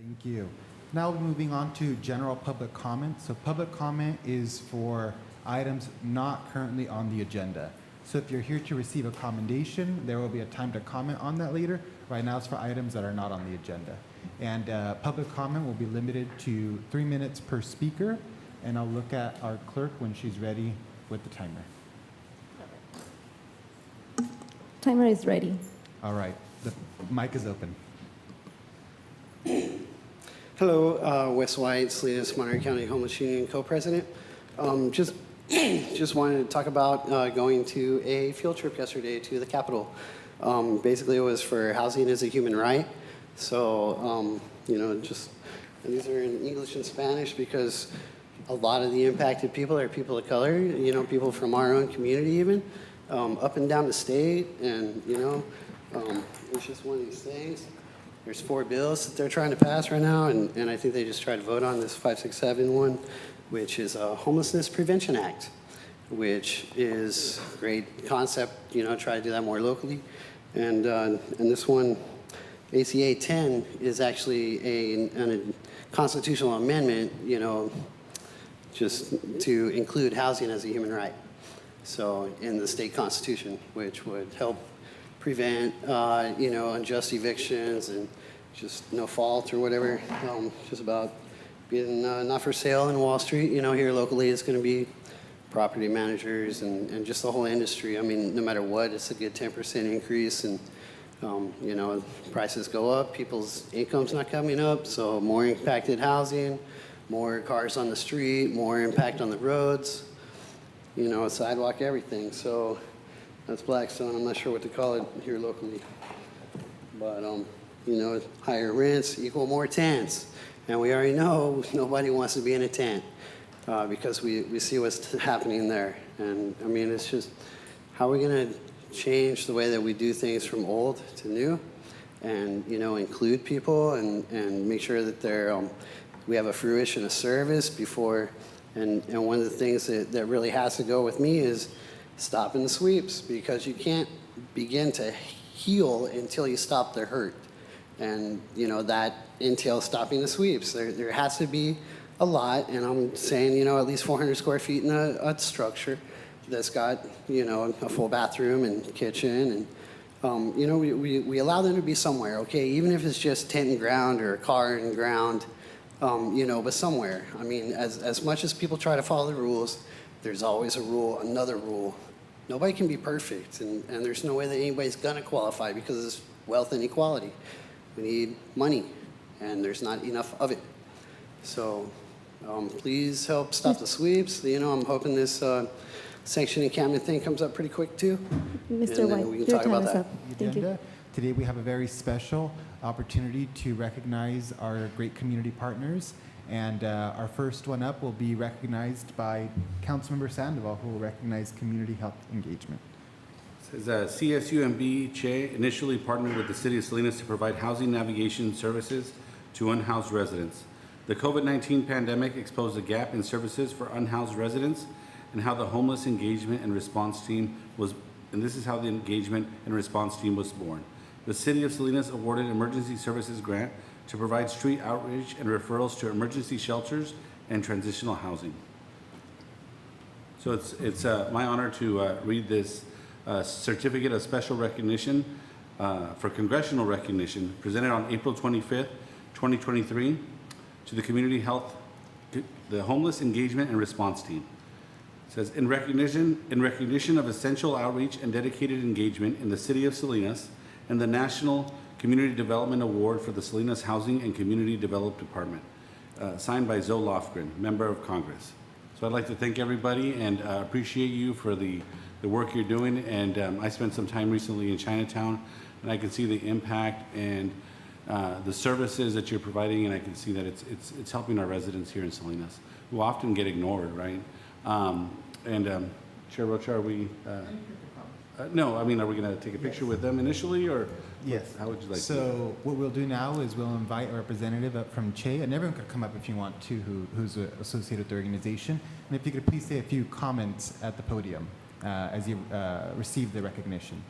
Thank you. Now we're moving on to general public comment. So public comment is for items not currently on the agenda. So if you're here to receive a commendation, there will be a time to comment on that later. Right now it's for items that are not on the agenda. And public comment will be limited to 3 minutes per speaker. And I'll look at our clerk when she's ready with the timer. Timer is ready. All right, the mic is open. Hello, Wes White, Salinas, Monterey County Homeless Union co-president. Just wanted to talk about going to a field trip yesterday to the Capitol. Basically, it was for housing as a human right. So, and these are in English and Spanish because a lot of the impacted people are people of color, people from our own community even, up and down the state. And, it's just one of these things. There's 4 bills that they're trying to pass right now, and I think they just tried to vote on this 567 one, which is a Homelessness Prevention Act, which is a great concept, try to do that more locally. And this one, ACA 10, is actually a constitutional amendment, just to include housing as a human right. So in the state constitution, which would help prevent, unjust evictions and just no fault or whatever, just about being not for sale in Wall Street. Here locally it's going to be property managers and just the whole industry. I mean, no matter what, it's a good 10% increase, and prices go up, people's income's not coming up, so more impacted housing, more cars on the street, more impact on the roads, sidewalk, everything. So that's Blackstone. I'm not sure what to call it here locally. But, higher rents equal more tents. And we already know nobody wants to be in a tent because we see what's happening there. And, I mean, it's just, how are we going to change the way that we do things from old to new and, include people and make sure that they're, we have a fruition of service before. And one of the things that really has to go with me is stopping the sweeps, because you can't begin to heal until you stop the hurt. And, that entails stopping the sweeps. There has to be a lot, and I'm saying, at least 400 square feet in a structure that's got, a full bathroom and kitchen. And, we allow them to be somewhere, okay? Even if it's just tent and ground or a car and ground, but somewhere. I mean, as much as people try to follow the rules, there's always a rule, another rule. Nobody can be perfect, and there's no way that anybody's gonna qualify because it's wealth inequality. We need money, and there's not enough of it. So please help stop the sweeps. I'm hoping this sanction encampment thing comes up pretty quick too. Mr. White, we can your talk time about is that. up. Thank you. Today we have a very special opportunity to recognize our great community partners. And our first one up will be recognized by Councilmember Sandoval, who will recognize community health engagement. It says CSUMB CHE initially partnered with the City of Salinas to provide housing navigation services to unhoused residents. The COVID-19 pandemic exposed a gap in services for unhoused residents and how the homeless engagement and response team was, and this is how the engagement and response team was born. The City of Salinas awarded emergency services grant to provide street outreach and referrals to emergency shelters and transitional housing. So it's my honor to read this certificate of special recognition for congressional recognition presented on April 25th, 2023 to the Community Health, the Homeless Engagement and Response Team. It says, in recognition of essential outreach and dedicated engagement in the City of Salinas and the National Community Development Award for the Salinas Housing and Community Development Department, signed by Zoe Lofgren, Member of Congress. So I'd like to thank everybody and appreciate you for the work you're doing. And I spent some time recently in Chinatown, and I can see the impact and the services that you're providing, and I can see that it's helping our residents here in Salinas, who often get ignored, right? Chair Rocha, are we? No, I mean, are we going to take a picture with them initially, or yes? How would you like to? So what we'll do now is we'll invite a representative up from CHE, and everyone could come up if you want to, who's associated with the organization. And if you could please say a few comments at the podium as you receive the recognition.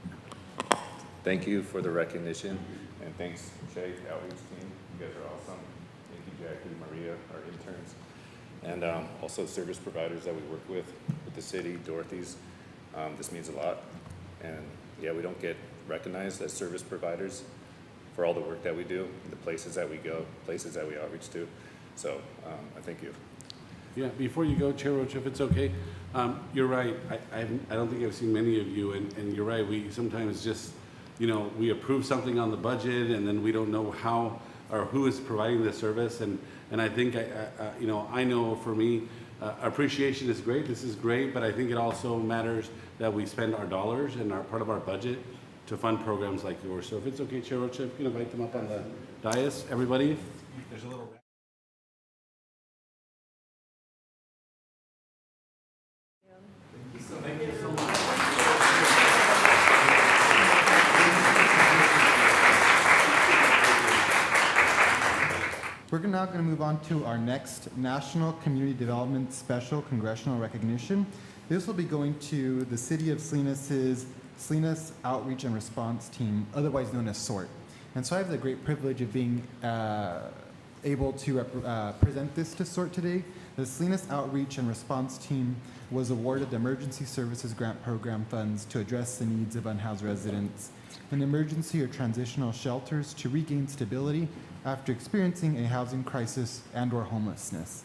Thank you for the recognition, and thanks, CHE outreach team. You guys are awesome. Jackie, Maria, our interns, and also service providers that we work with the city, Dorothy's. This means a lot. And yeah, we don't get recognized as service providers for all the work that we do, the places that we go, places that we outreach to. So I thank you. Yeah, before you go, Chair Rocha, if it's okay, you're right. I don't think I've seen many of you, and you're right. We sometimes just, we approve something on the budget, and then we don't know how or who is providing the service. And I think, I know for me, appreciation is great. This is great, but I think it also matters that we spend our dollars and our part of our budget to fund programs like yours. So if it's okay, Chair Rocha, if you can invite them up on the dais, everybody. There's a little. We're now going to move on to our next National Community Development Special Congressional Recognition. This will be going to the City of Salinas' Salinas Outreach and Response Team, otherwise known as SORT. And so I have the great privilege of being able to present this to SORT today. The Salinas Outreach and Response Team was awarded the Emergency Services Grant Program funds to address the needs of unhoused residents in emergency or transitional shelters to regain stability after experiencing a housing crisis and/or homelessness.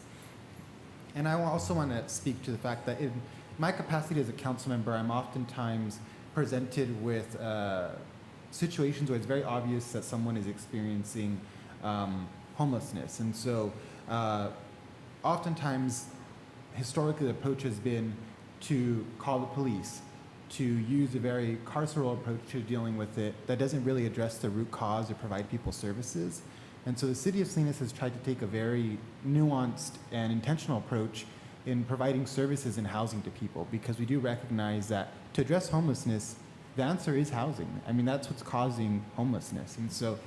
And I also want to speak to the fact that in my capacity as a council member, I'm oftentimes presented with situations where it's very obvious that someone is experiencing homelessness. And so oftentimes, historically, the approach has been to call the police, to use a very carceral approach to dealing with it that doesn't really address the root cause or provide people services. And so the City of Salinas has tried to take a very nuanced and intentional approach in providing services and housing to people, because we do recognize that to address homelessness, the answer is housing. I mean, that's what's causing homelessness. And so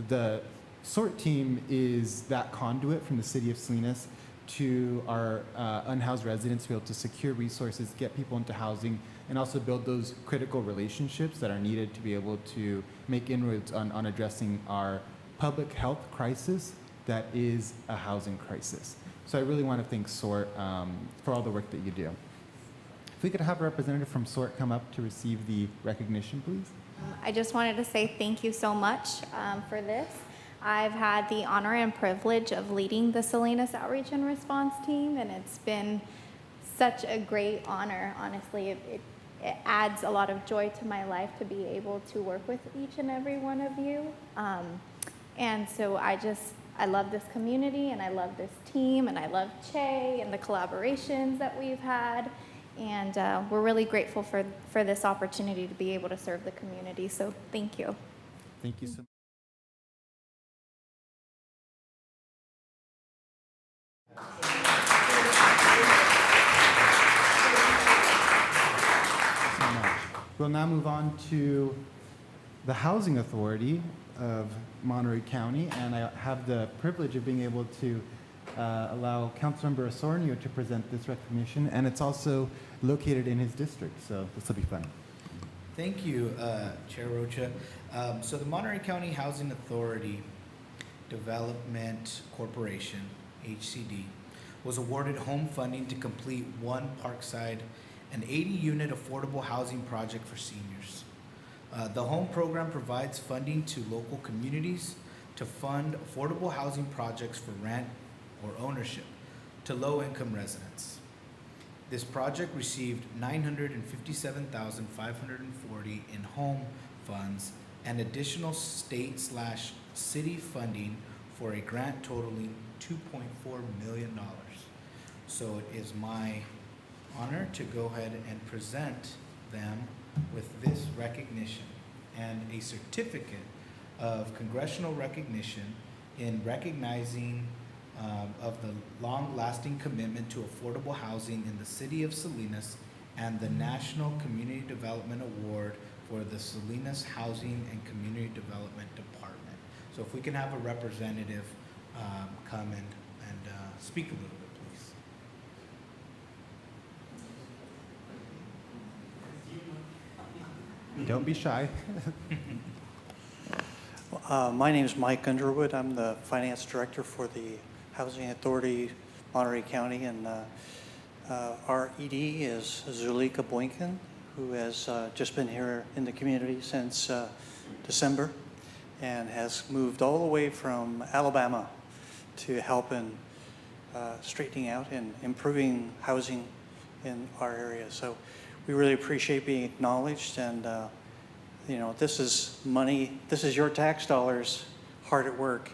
the SORT team is that conduit from the City of Salinas to our unhoused residents to be able to secure resources, get people into housing, and also build those critical relationships that are needed to be able to make inroads on addressing our public health crisis that is a housing crisis. So I really want to thank SORT for all the work that you do. If we could have a representative from SORT come up to receive the recognition, please. I just wanted to say thank you so much for this. I've had the honor and privilege of leading the Salinas Outreach and Response Team, and it's been such a great honor. Honestly, it adds a lot of joy to my life to be able to work with each and every one of you. And so I love this community, and I love this team, and I love Che and the collaborations that we've had. And we're really grateful for this opportunity to be able to serve the community. So thank you. Thank you so much. We'll now move on to the Housing Authority of Monterey County, and I have the privilege of being able to allow Councilmember Osornio to present this recognition, and it's also located in his district, so this will be fun. Thank you, Chair Rocha. So the Monterey County Housing Authority Development Corporation, HCD, was awarded home funding to complete one Parkside, an 80-unit affordable housing project for seniors. The home program provides funding to local communities to fund affordable housing projects for rent or ownership to low-income residents. This project received $957,540 in home funds and additional state/city funding for a grant totaling $2.4 million. So it is my honor to go ahead and present them with this recognition and a certificate of congressional recognition in recognizing of the long-lasting commitment to affordable housing in the city of Salinas and the National Community Development Award for the Salinas Housing and Community Development Department. So if we can have a representative come and speak a little bit, please. Don't be shy. My name is Mike Underwood. I'm the finance director for the Housing Authority, Monterey County, and our ED is Zulika Boynton, who has just been here in the community since December and has moved all the way from Alabama to help in straightening out and improving housing in our area. So we really appreciate being acknowledged, and you know, this is money, this is your tax dollars hard at work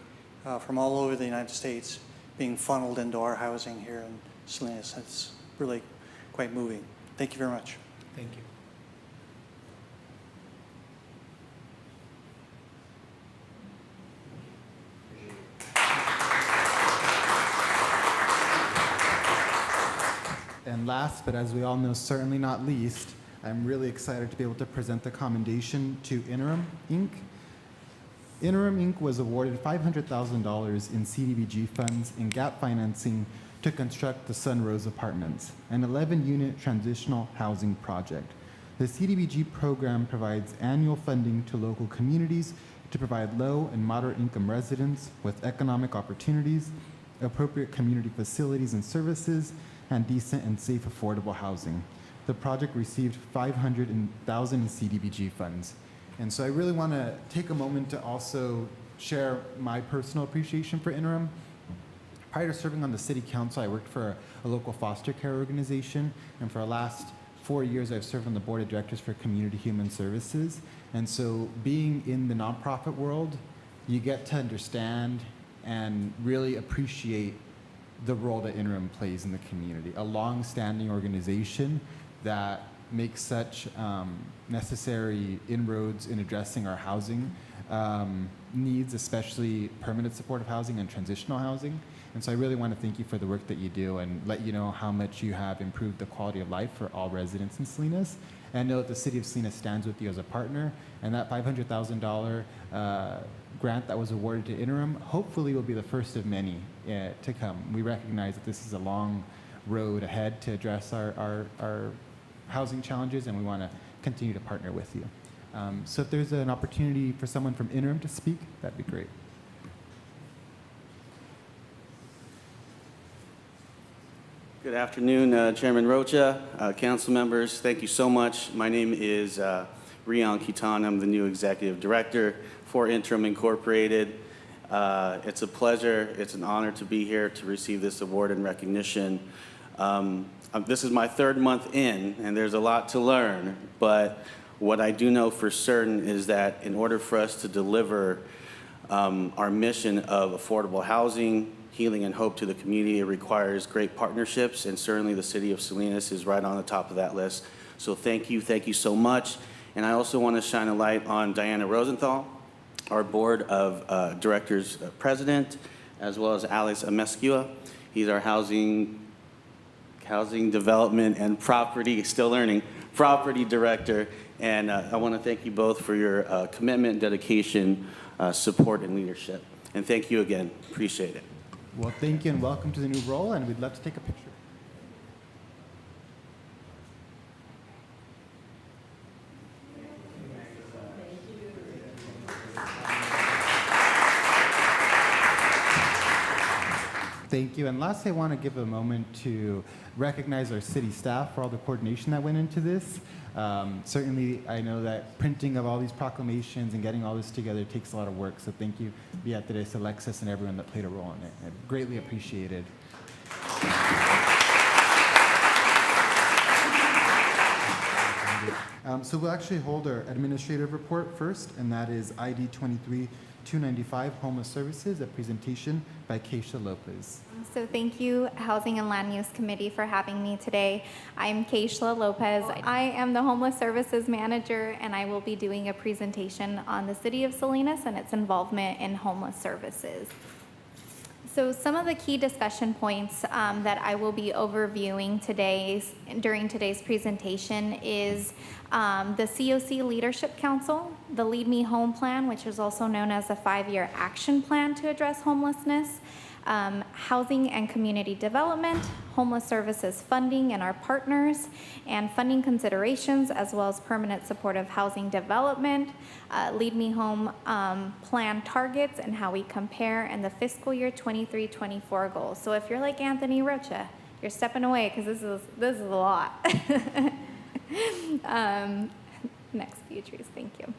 from all over the United States being funneled into our housing here in Salinas. It's really quite moving. Thank you very much. Thank you. And last, but as we all know, certainly not least, I'm really excited to be able to present the commendation to Interim Inc. Interim Inc. was awarded $500,000 in CDBG funds and gap financing to construct the Sunrose Apartments, an 11-unit transitional housing project. The CDBG program provides annual funding to local communities to provide low and moderate income residents with economic opportunities, appropriate community facilities and services, and decent and safe affordable housing. The project received $500,000 in CDBG funds. And so I really want to take a moment to also share my personal appreciation for Interim. Prior to serving on the City Council, I worked for a local foster care organization, and for the last 4 years, I've served on the board of directors for Community Human Services. And so being in the nonprofit world, you get to understand and really appreciate the role that Interim plays in the community, a long-standing organization that makes such necessary inroads in addressing our housing needs, especially permanent supportive housing and transitional housing. And so I really want to thank you for the work that you do and let you know how much you have improved the quality of life for all residents in Salinas. And I know that the City of Salinas stands with you as a partner, and that $500,000 grant that was awarded to Interim hopefully will be the first of many to come. We recognize that this is a long road ahead to address our housing challenges, and we want to continue to partner with you. So if there's an opportunity for someone from Interim to speak, that'd be great. Good afternoon, Chairman Rocha, council members. Thank you so much. My name is Rian Kitan. I'm the new executive director for Interim Incorporated. It's a pleasure, it's an honor to be here to receive this award and recognition. This is my 3rd month in, and there's a lot to learn, but what I do know for certain is that in order for us to deliver our mission of affordable housing, healing, and hope to the community, it requires great partnerships, and certainly the City of Salinas is right on the top of that list. So thank you so much. And I also want to shine a light on Diana Rosenthal, our board of directors president, as well as Alex Amescua. He's our housing development and property, still learning, property director. And I want to thank you both for your commitment, dedication, support, and leadership. And thank you again. Appreciate it. Well, thank you and welcome to the new role, and we'd love to take a picture. Thank you. And lastly, I want to give a moment to recognize our city staff for all the coordination that went into this. Certainly, I know that printing of all these proclamations and getting all this together takes a lot of work. So thank you, Beatriz, Alexis, and everyone that played a role in it. I greatly appreciate it. So we'll actually hold our administrative report first, and that is ID 23-295, Homeless Services, a presentation by Keisha Lopez. So thank you, Housing and Land Use Committee, for having me today. I'm Keisha Lopez. I am the Homeless Services Manager, and I will be doing a presentation on the City of Salinas and its involvement in homeless services. So some of the key discussion points that I will be overviewing during today's presentation is the COC Leadership Council, the Lead Me Home Plan, which is also known as a 5-year action plan to address homelessness, housing and community development, homeless services funding and our partners, and funding considerations, as well as permanent supportive housing development, Lead Me Home plan targets and how we compare, and the fiscal year 23-24 goals. So if you're like Anthony Rocha, you're stepping away because this is a lot. Next few trees, thank you.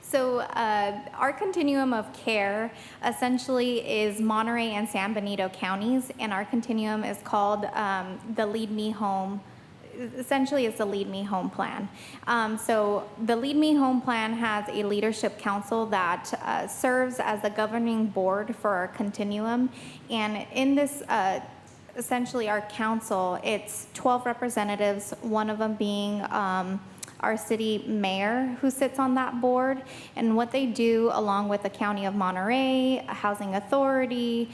So our continuum of care essentially is Monterey and San Benito counties, and our continuum is called the Lead Me Home. Essentially, it's the Lead Me Home plan. So the Lead Me Home plan has a leadership council that serves as the governing board for our continuum, and in this essentially our council, it's 12 representatives, one of them being our city mayor who sits on that board. And what they do, along with the County of Monterey, a housing authority,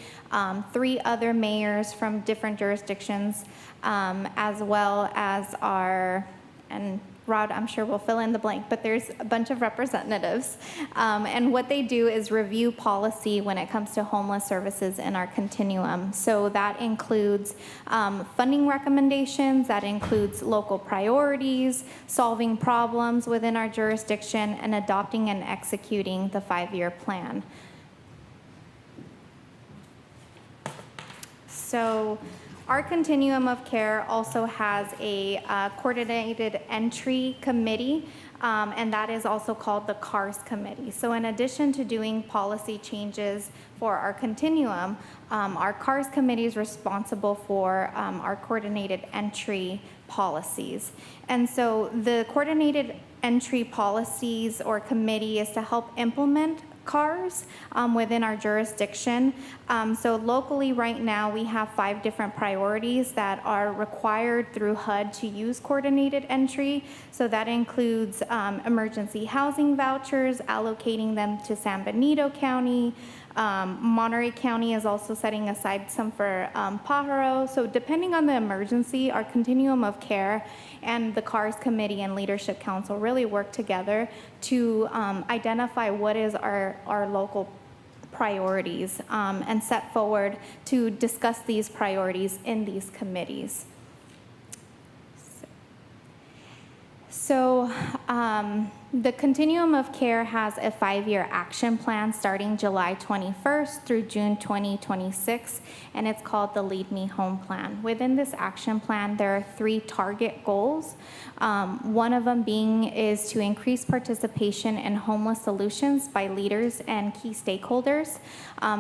3 other mayors from different jurisdictions, as well as our, and Rod, I'm sure will fill in the blank, but there's a bunch of representatives. And what they do is review policy when it comes to homeless services in our continuum. So that includes funding recommendations, that includes local priorities, solving problems within our jurisdiction, and adopting and executing the 5-year plan. So our continuum of care also has a coordinated entry committee, and that is also called the CARS committee. So in addition to doing policy changes for our continuum, our CARS committee is responsible for our coordinated entry policies. And so the coordinated entry policies or committee is to help implement CARS within our jurisdiction. So locally right now we have 5 different priorities that are required through HUD to use coordinated entry. So that includes emergency housing vouchers, allocating them to San Benito County. Monterey County is also setting aside some for Pajaro. So depending on the emergency, our continuum of care and the CARS committee and leadership council really work together to identify what is our local priorities and set forward to discuss these priorities in these committees. So the continuum of care has a 5-year action plan starting July 21st through June 2026, and it's called the Lead Me Home plan. Within this action plan, there are 3 target goals. One of them is to increase participation in homeless solutions by leaders and key stakeholders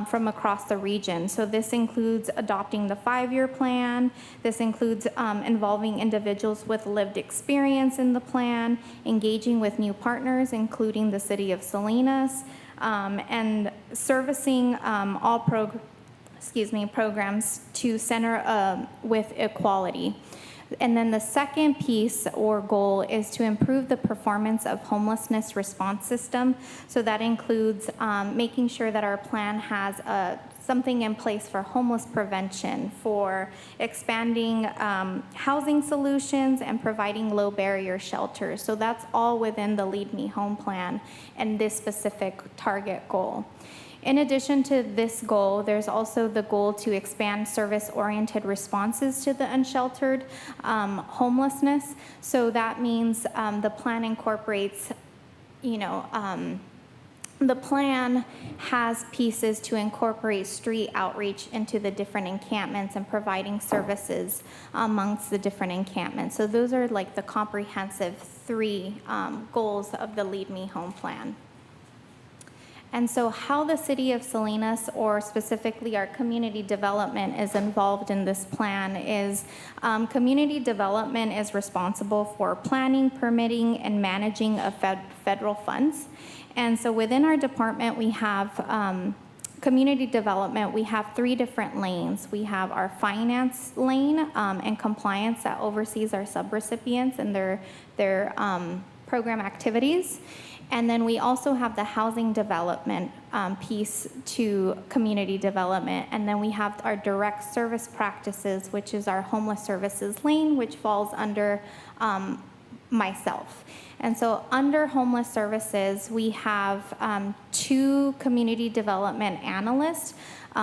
from across the region. So this includes adopting the 5-year plan. This includes involving individuals with lived experience in the plan, engaging with new partners, including the city of Salinas, and servicing all programs to center with equality. And then the second piece or goal is to improve the performance of homelessness response system. So that includes making sure that our plan has something in place for homeless prevention, for expanding housing solutions and providing low barrier shelters. So that's all within the Lead Me Home plan and this specific target goal. In addition to this goal, there's also the goal to expand service-oriented responses to the unsheltered homelessness. So that means the plan incorporates, the plan has pieces to incorporate street outreach into the different encampments and providing services amongst the different encampments. So those are like the comprehensive 3 goals of the Lead Me Home plan. And so how the city of Salinas, or specifically our community development, is involved in this plan is community development is responsible for planning, permitting, and managing of federal funds. And so within our department, we have community development, we have 3 different lanes. We have our finance lane and compliance that oversees our subrecipients and their program activities. And then we also have the housing development piece to community development. And then we have our direct service practices, which is our homeless services lane, which falls under myself. And so under homeless services, we have 2 community development analysts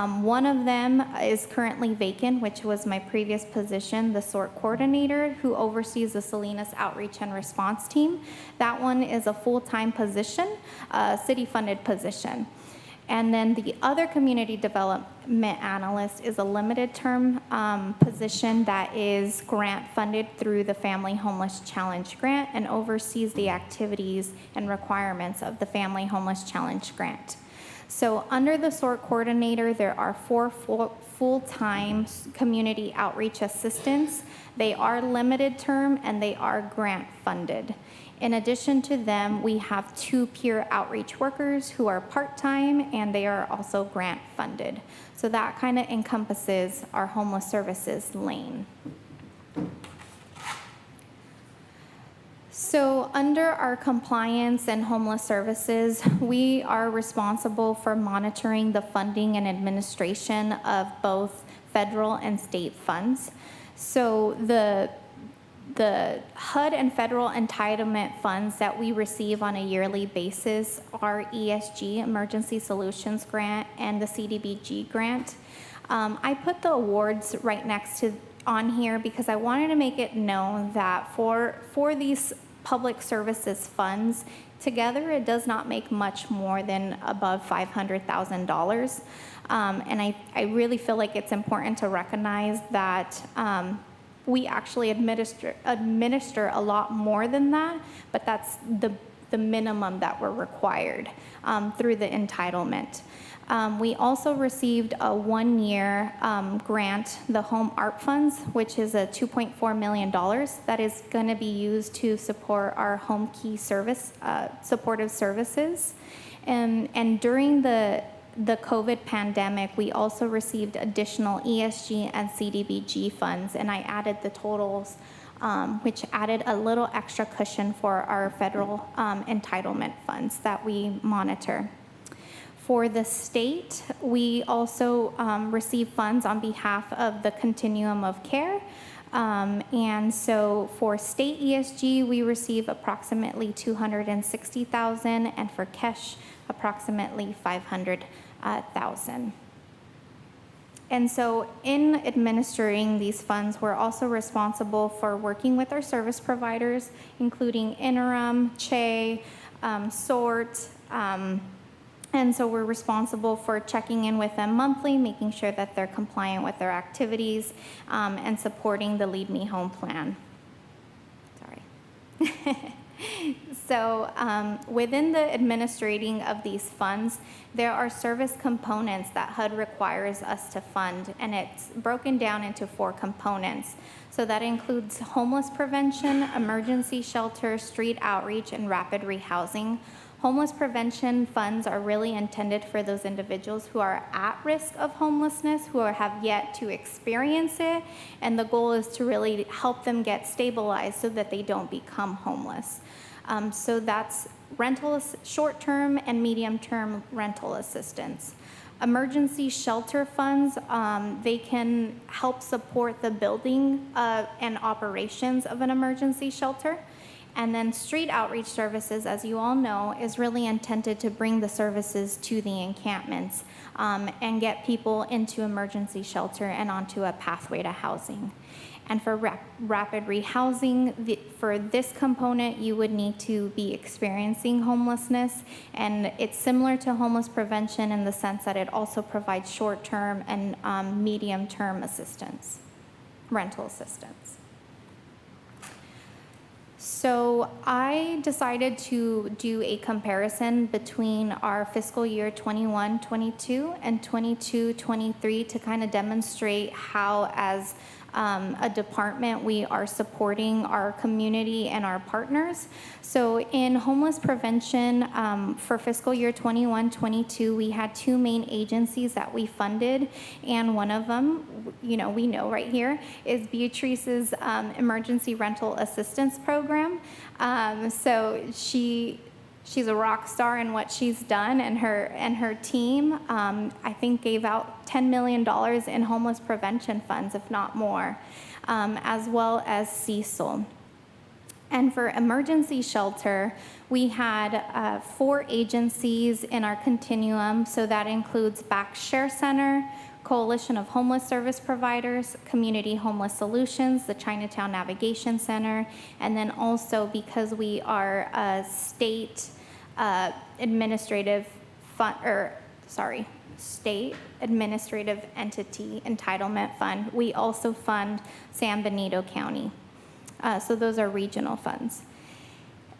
One of them is currently vacant, which was my previous position, the SORT coordinator, who oversees the Salinas Outreach and Response Team. That one is a full-time position, a city-funded position. And then the other community development analyst is a limited term position that is grant funded through the Family Homeless Challenge Grant and oversees the activities and requirements of the Family Homeless Challenge Grant. So under the SORT coordinator, there are 4 full-time community outreach assistants. They are limited term and they are grant funded. In addition to them, we have 2 peer outreach workers who are part-time and they are also grant funded. So that kind of encompasses our homeless services lane. So under our compliance and homeless services, we are responsible for monitoring the funding and administration of both federal and state funds. So the HUD and federal entitlement funds that we receive on a yearly basis are ESG, Emergency Solutions Grant, and the CDBG grant. I put the awards right next to on here because I wanted to make it known that for these public services funds, together it does not make much more than above $500,000. And I really feel like it's important to recognize that we actually administer a lot more than that, but that's the minimum that we're required through the entitlement. We also received a 1-year grant, the Home Art Funds, which is a $2.4 million that is going to be used to support our home key service, supportive services. And during the COVID pandemic, we also received additional ESG and CDBG funds, and I added the totals, which added a little extra cushion for our federal entitlement funds that we monitor. For the state, we also receive funds on behalf of the Continuum of Care. And so for state ESG, we receive approximately $260,000, and for KESH, approximately $500,000. And so in administering these funds, we're also responsible for working with our service providers, including Interim, CHE, SORT, and so we're responsible for checking in with them monthly, making sure that they're compliant with their activities, and supporting the Lead Me Home plan. Sorry. So within the administrating of these funds, there are service components that HUD requires us to fund, and it's broken down into 4 components. So that includes homeless prevention, emergency shelter, street outreach, and rapid rehousing. Homeless prevention funds are really intended for those individuals who are at risk of homelessness, who have yet to experience it, and the goal is to really help them get stabilized so that they don't become homeless. So that's short-term and medium-term rental assistance. Emergency shelter funds, they can help support the building and operations of an emergency shelter. And then street outreach services, as you all know, is really intended to bring the services to the encampments and get people into emergency shelter and onto a pathway to housing. And for rapid rehousing, for this component, you would need to be experiencing homelessness. And it's similar to homeless prevention in the sense that it also provides short-term and medium-term assistance, rental assistance. So I decided to do a comparison between our fiscal year 21-22 and 22-23 to kind of demonstrate how, as a department, we are supporting our community and our partners. So in homeless prevention, for fiscal year 21-22, we had 2 main agencies that we funded, and one of them, we know right here, is Beatrice's Emergency Rental Assistance Program. So she's a rock star in what she's done, and her team, I think, gave out $10 million in homeless prevention funds, if not more, as well as Cecil. And for emergency shelter, we had 4 agencies in our continuum. So that includes Back Share Center, Coalition of Homeless Service Providers, Community Homeless Solutions, the Chinatown Navigation Center, and then also because we are a state administrative state administrative entity entitlement fund, we also fund San Benito County. So those are regional funds.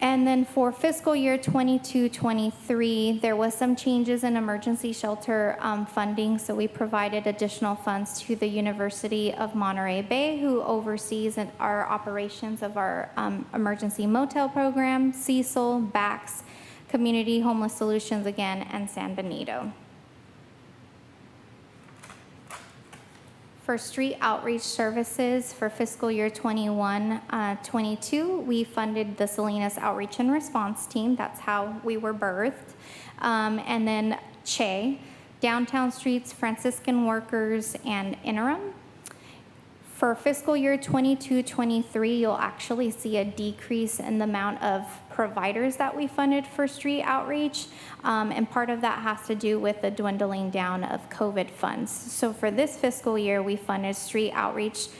And then for fiscal year 22-23, there was some changes in emergency shelter funding, so we provided additional funds to the University of Monterey Bay, who oversees our operations of our emergency motel program, Cecil, BACS, Community Homeless Solutions again, and San Benito. For street outreach services for fiscal year 21-22, we funded the Salinas Outreach and Response Team. That's how we were birthed. And then CHE, Downtown Streets, Franciscan Workers, and Interim. For fiscal year 22-23, you'll actually see a decrease in the amount of providers that we funded for street outreach, and part of that has to do with the dwindling down of COVID funds. So for this fiscal year, we funded Salinas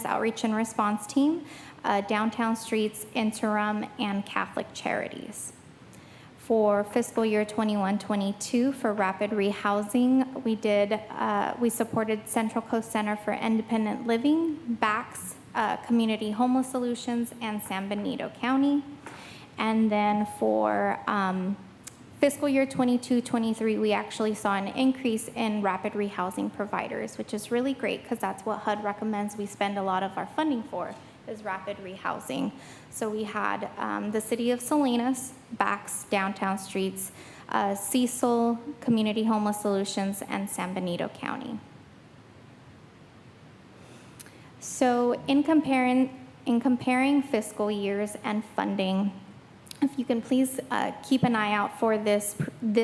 Outreach and Response Team, Downtown Streets, Interim, and Catholic Charities. For fiscal year 21-22, for rapid rehousing, we supported Central Coast Center for Independent Living, BACS, Community Homeless Solutions, and San Benito County. And then for fiscal year 22-23, we actually saw an increase in rapid rehousing providers, which is really great because that's what HUD recommends we spend a lot of our funding for, is rapid rehousing. So we had the City of Salinas, BACS, Downtown Streets, Cecil, Community Homeless Solutions, and San Benito County. So in comparing fiscal years and funding, if you can please keep an eye out for this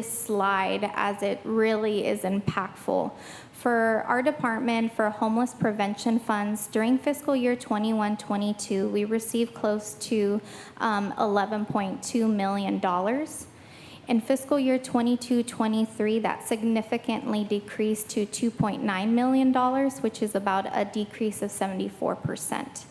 slide, as it really is impactful. For our department, for homeless prevention funds, during fiscal year 21-22, we received close to $11.2 million. In fiscal year 22-23, that significantly decreased to $2.9 million, which is about a decrease of 74%.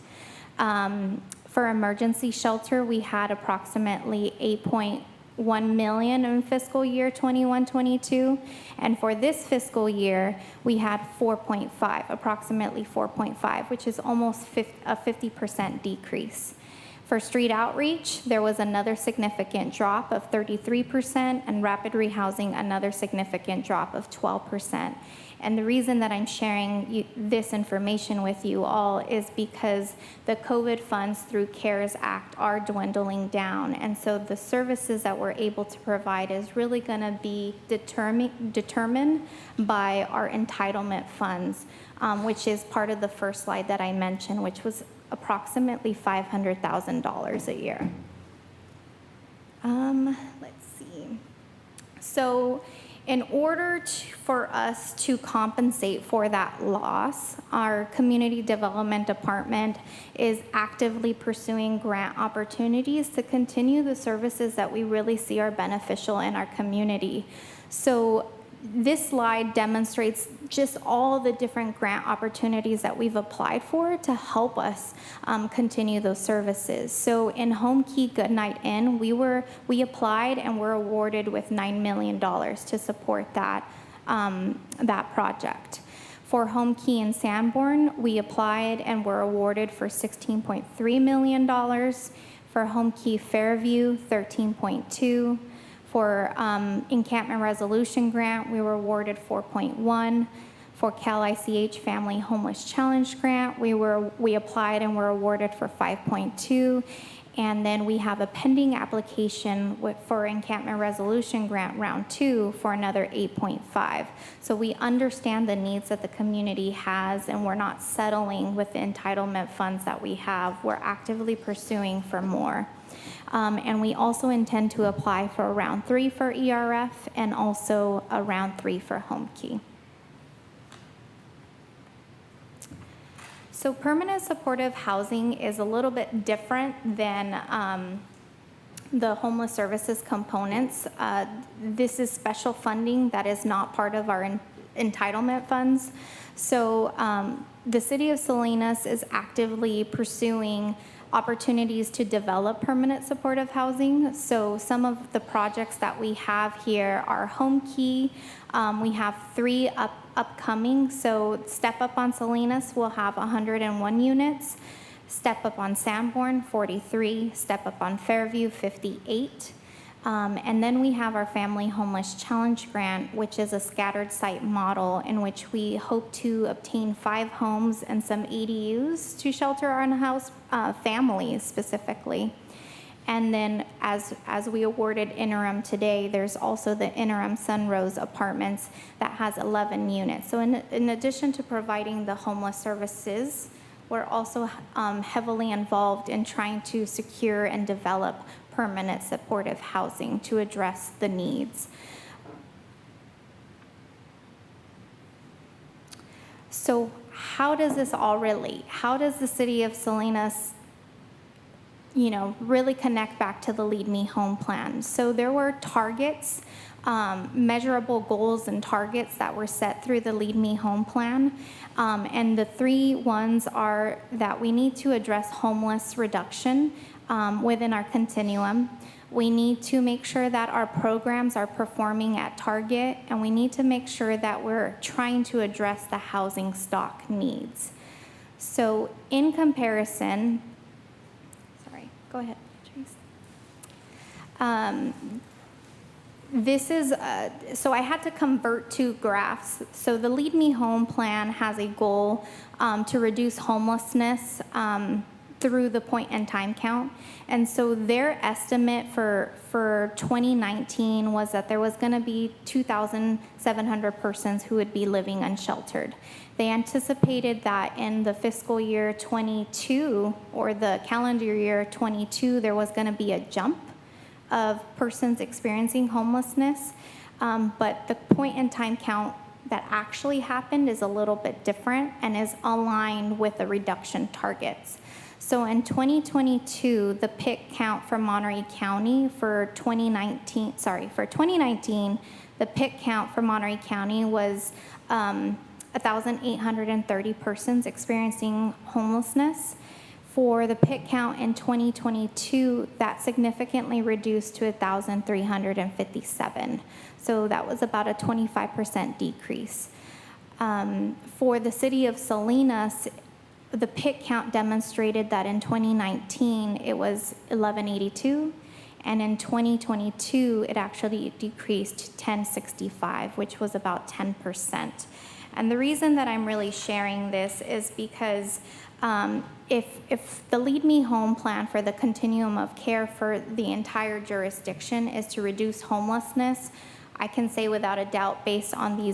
For emergency shelter, we had approximately $8.1 million in fiscal year 21-22, and for this fiscal year, we had approximately 4.5, which is almost a 50% decrease. For street outreach, there was another significant drop of 33%, and rapid rehousing, another significant drop of 12%. And the reason that I'm sharing this information with you all is because the COVID funds through CARES Act are dwindling down. And so the services that we're able to provide is really going to be determined by our entitlement funds, which is part of the first slide that I mentioned, which was approximately $500,000 a year. Let's see. So in order for us to compensate for that loss, our Community Development Department is actively pursuing grant opportunities to continue the services that we really see are beneficial in our community. So this slide demonstrates just all the different grant opportunities that we've applied for to help us continue those services. So in Home Key Goodnight Inn, we applied and were awarded with $9 million to support that project. For Home Key in Sanborn, we applied and were awarded for $16.3 million. For Home Key Fairview, $13.2. For Encampment Resolution Grant, we were awarded $4.1. For Cal ICH Family Homeless Challenge Grant, we applied and were awarded for $5.2. And then we have a pending application for Encampment Resolution Grant Round 2 for another $8.5. So we understand the needs that the community has, and we're not settling with the entitlement funds that we have. We're actively pursuing for more. And we also intend to apply for a Round 3 for ERF and also a Round 3 for Home Key. So permanent supportive housing is a little bit different than the homeless services components. This is special funding that is not part of our entitlement funds. So the city of Salinas is actively pursuing opportunities to develop permanent supportive housing. So some of the projects that we have here are Home Key. We have 3 upcoming. So Step Up on Salinas will have 101 units. Step Up on Sanborn, 43. Step Up on Fairview, 58. And then we have our Family Homeless Challenge Grant, which is a scattered site model in which we hope to obtain 5 homes and some ADUs to shelter our unhoused families specifically. And then as we awarded interim today, there's also the interim Sunrose Apartments that has 11 units. So in addition to providing the homeless services, we're also heavily involved in trying to secure and develop permanent supportive housing to address the needs. So how does this all relate? How does the city of Salinas, really connect back to the Lead Me Home plan? So there were targets, measurable goals and targets that were set through the Lead Me Home plan. And the 3 ones are that we need to address homeless reduction within our continuum. We need to make sure that our programs are performing at target, and we need to make sure that we're trying to address the housing stock needs. So in comparison, sorry, go ahead, Trace. This is, so I had to convert 2 graphs. So the Lead Me Home plan has a goal to reduce homelessness through the point in time count. And so their estimate for 2019 was that there was going to be 2,700 persons who would be living unsheltered. They anticipated that in the fiscal year 22 or the calendar year 22, there was going to be a jump of persons experiencing homelessness. But the point in time count that actually happened is a little bit different and is aligned with the reduction targets. So in 2022, the PIC count for Monterey County for 2019, the PIC count for Monterey County was 1,830 persons experiencing homelessness. For the PIC count in 2022, that significantly reduced to 1,357. So that was about a 25% decrease. For the city of Salinas, the PIC count demonstrated that in 2019, it was 1,182, and in 2022, it actually decreased to 1,065, which was about 10%. And the reason that I'm really sharing this is because if the Lead Me Home plan for the continuum of care for the entire jurisdiction is to reduce homelessness, I can say without a doubt, based on the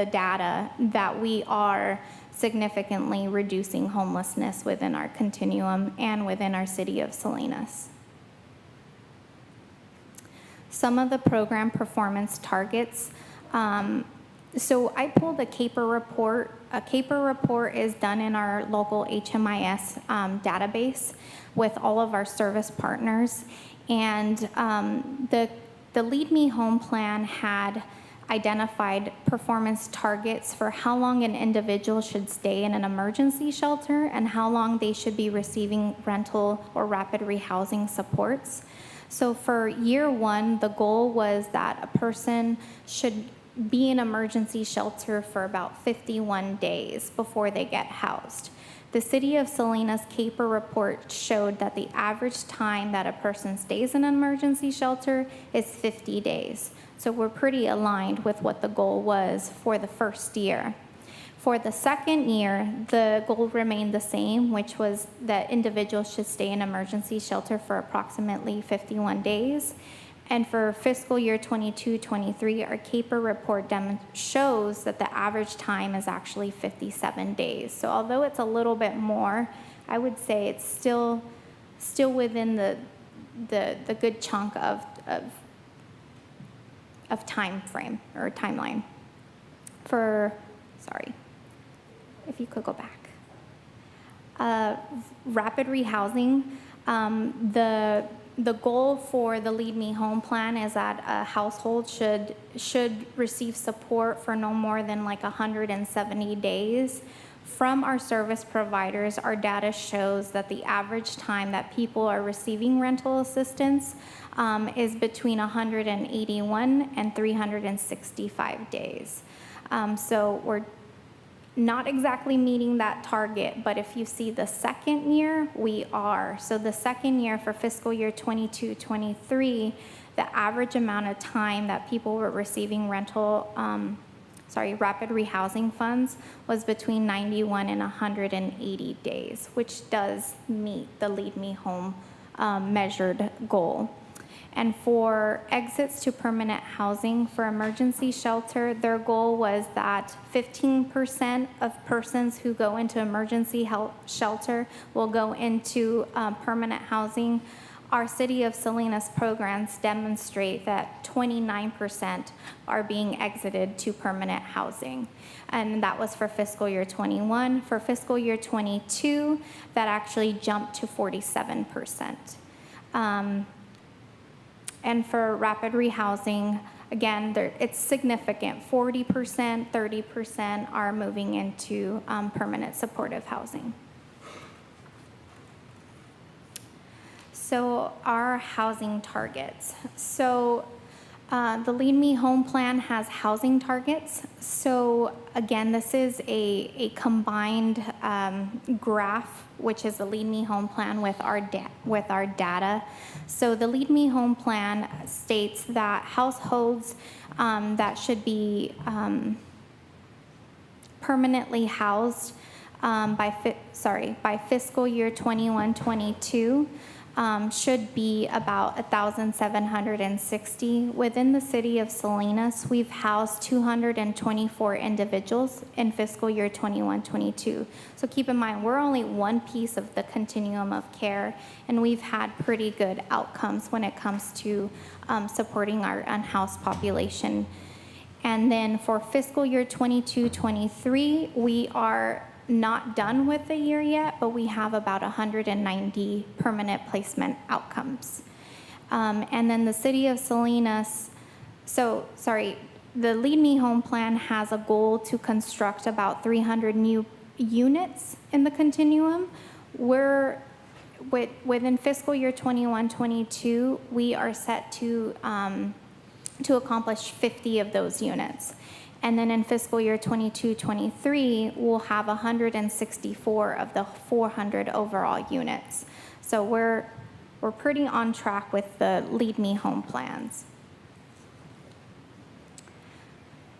data, that we are significantly reducing homelessness within our continuum and within our city of Salinas. Some of the program performance targets. So I pulled a CAPER report. A CAPER report is done in our local HMIS database with all of our service partners. And the Lead Me Home plan had identified performance targets for how long an individual should stay in an emergency shelter and how long they should be receiving rental or rapid rehousing supports. So for year 1, the goal was that a person should be in emergency shelter for about 51 days before they get housed. The City of Salinas CAPER report showed that the average time that a person stays in an emergency shelter is 50 days. So we're pretty aligned with what the goal was for the first year. For the second year, the goal remained the same, which was that individuals should stay in emergency shelter for approximately 51 days. And for fiscal year 22-23, our CAPER report shows that the average time is actually 57 days. So although it's a little bit more, I would say it's still within the good chunk of time frame or timeline. Sorry, if you could go back. rapid rehousing, the goal for the Lead Me Home plan is that a household should receive support for no more than like 170 days. From our service providers, our data shows that the average time that people are receiving rental assistance is between 181 and 365 days. So we're not exactly meeting that target, but if you see the second year, we are. So the second year for fiscal year 22-23, the average amount of time that people were receiving rapid rehousing funds was between 91 and 180 days, which does meet the Lead Me Home measured goal. And for exits to permanent housing for emergency shelter, their goal was that 15% of persons who go into emergency shelter will go into permanent housing. Our City of Salinas programs demonstrate that 29% are being exited to permanent housing. And that was for fiscal year 21. For fiscal year 22, that actually jumped to 47%. And for rapid rehousing, again, it's significant. 40%, 30% are moving into permanent supportive housing. So our housing targets. So the Lead Me Home plan has housing targets. So again, this is a combined graph, which is the Lead Me Home plan with our data. So the Lead Me Home plan states that households that should be permanently housed by fiscal year 21-22 should be about 1,760. Within the city of Salinas, we've housed 224 individuals in fiscal year 21-22. So keep in mind, we're only one piece of the continuum of care, and we've had pretty good outcomes when it comes to supporting our unhoused population. And then for fiscal year 22-23, we are not done with the year yet, but we have about 190 permanent placement outcomes. And then the city of Salinas, the Lead Me Home plan has a goal to construct about 300 new units in the continuum. We're within fiscal year 21-22, we are set to accomplish 50 of those units. And then in fiscal year 22-23, we'll have 164 of the 400 overall units. So we're pretty on track with the Lead Me Home plans.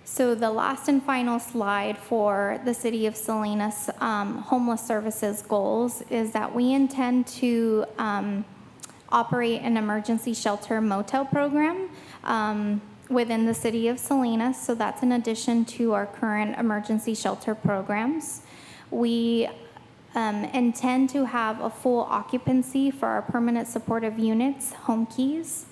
So the last and final slide for the City of Salinas homeless services goals is that we intend to operate an emergency shelter motel program within the City of Salinas, so that's in addition to our current emergency shelter programs. We intend to have a full occupancy for our permanent supportive units, home keys.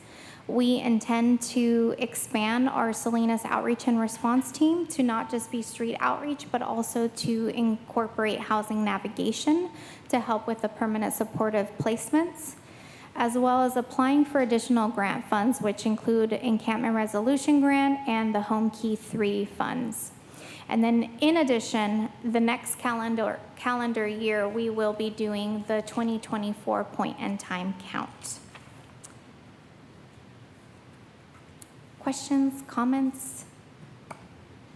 We intend to expand our Salinas outreach and response team to not just be street outreach, but also to incorporate housing navigation to help with the permanent supportive placements, as well as applying for additional grant funds, which include Encampment Resolution Grant and the Home Key 3 funds. And then in addition, the next calendar year, we will be doing the 2024 point in time count. Questions, comments?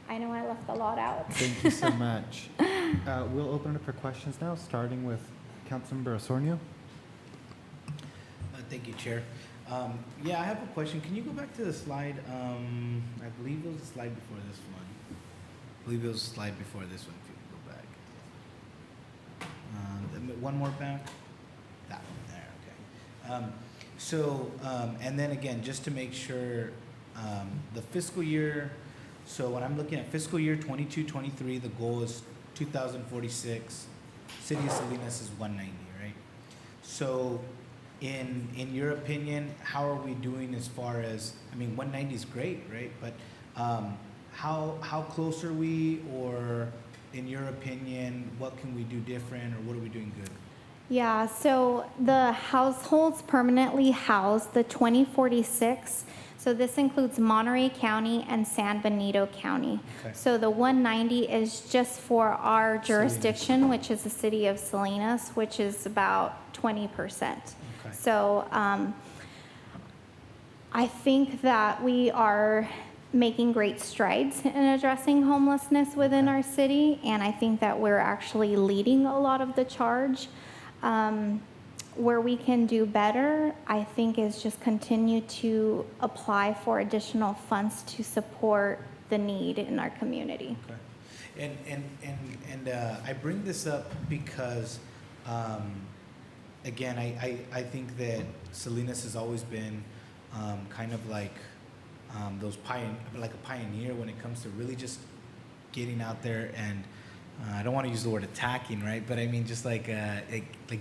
I know I left a lot out. Thank you so much. We'll open it up for questions now, starting with Councilmember Osornio. Thank you, Chair. Yeah, I have a question. Can you go back to the slide? I believe it was a slide before this one. If you go back. One more back. That one there, okay. And then again, just to make sure, the fiscal year, so when I'm looking at fiscal year 22-23, the goal is 2,046. City of Salinas is 190, right? So in your opinion, how are we doing as far as, 190 is great, right? But how close are we, or in your opinion, what can we do different, or what are we doing good? Yeah, so the households permanently housed, the 2046, so this includes Monterey County and San Benito County. Okay. So the 190 is just for our jurisdiction, which is the city of Salinas, which is about 20%. Okay. So I think that we are making great strides in addressing homelessness within our city, and I think that we're actually leading a lot of the charge. Where we can do better, I think, is just continue to apply for additional funds to support the need in our community. Okay. And I bring this up because, again, I think that Salinas has always been kind of like like a pioneer when it comes to really just getting out there and I don't want to use the word attacking, right? But I mean just like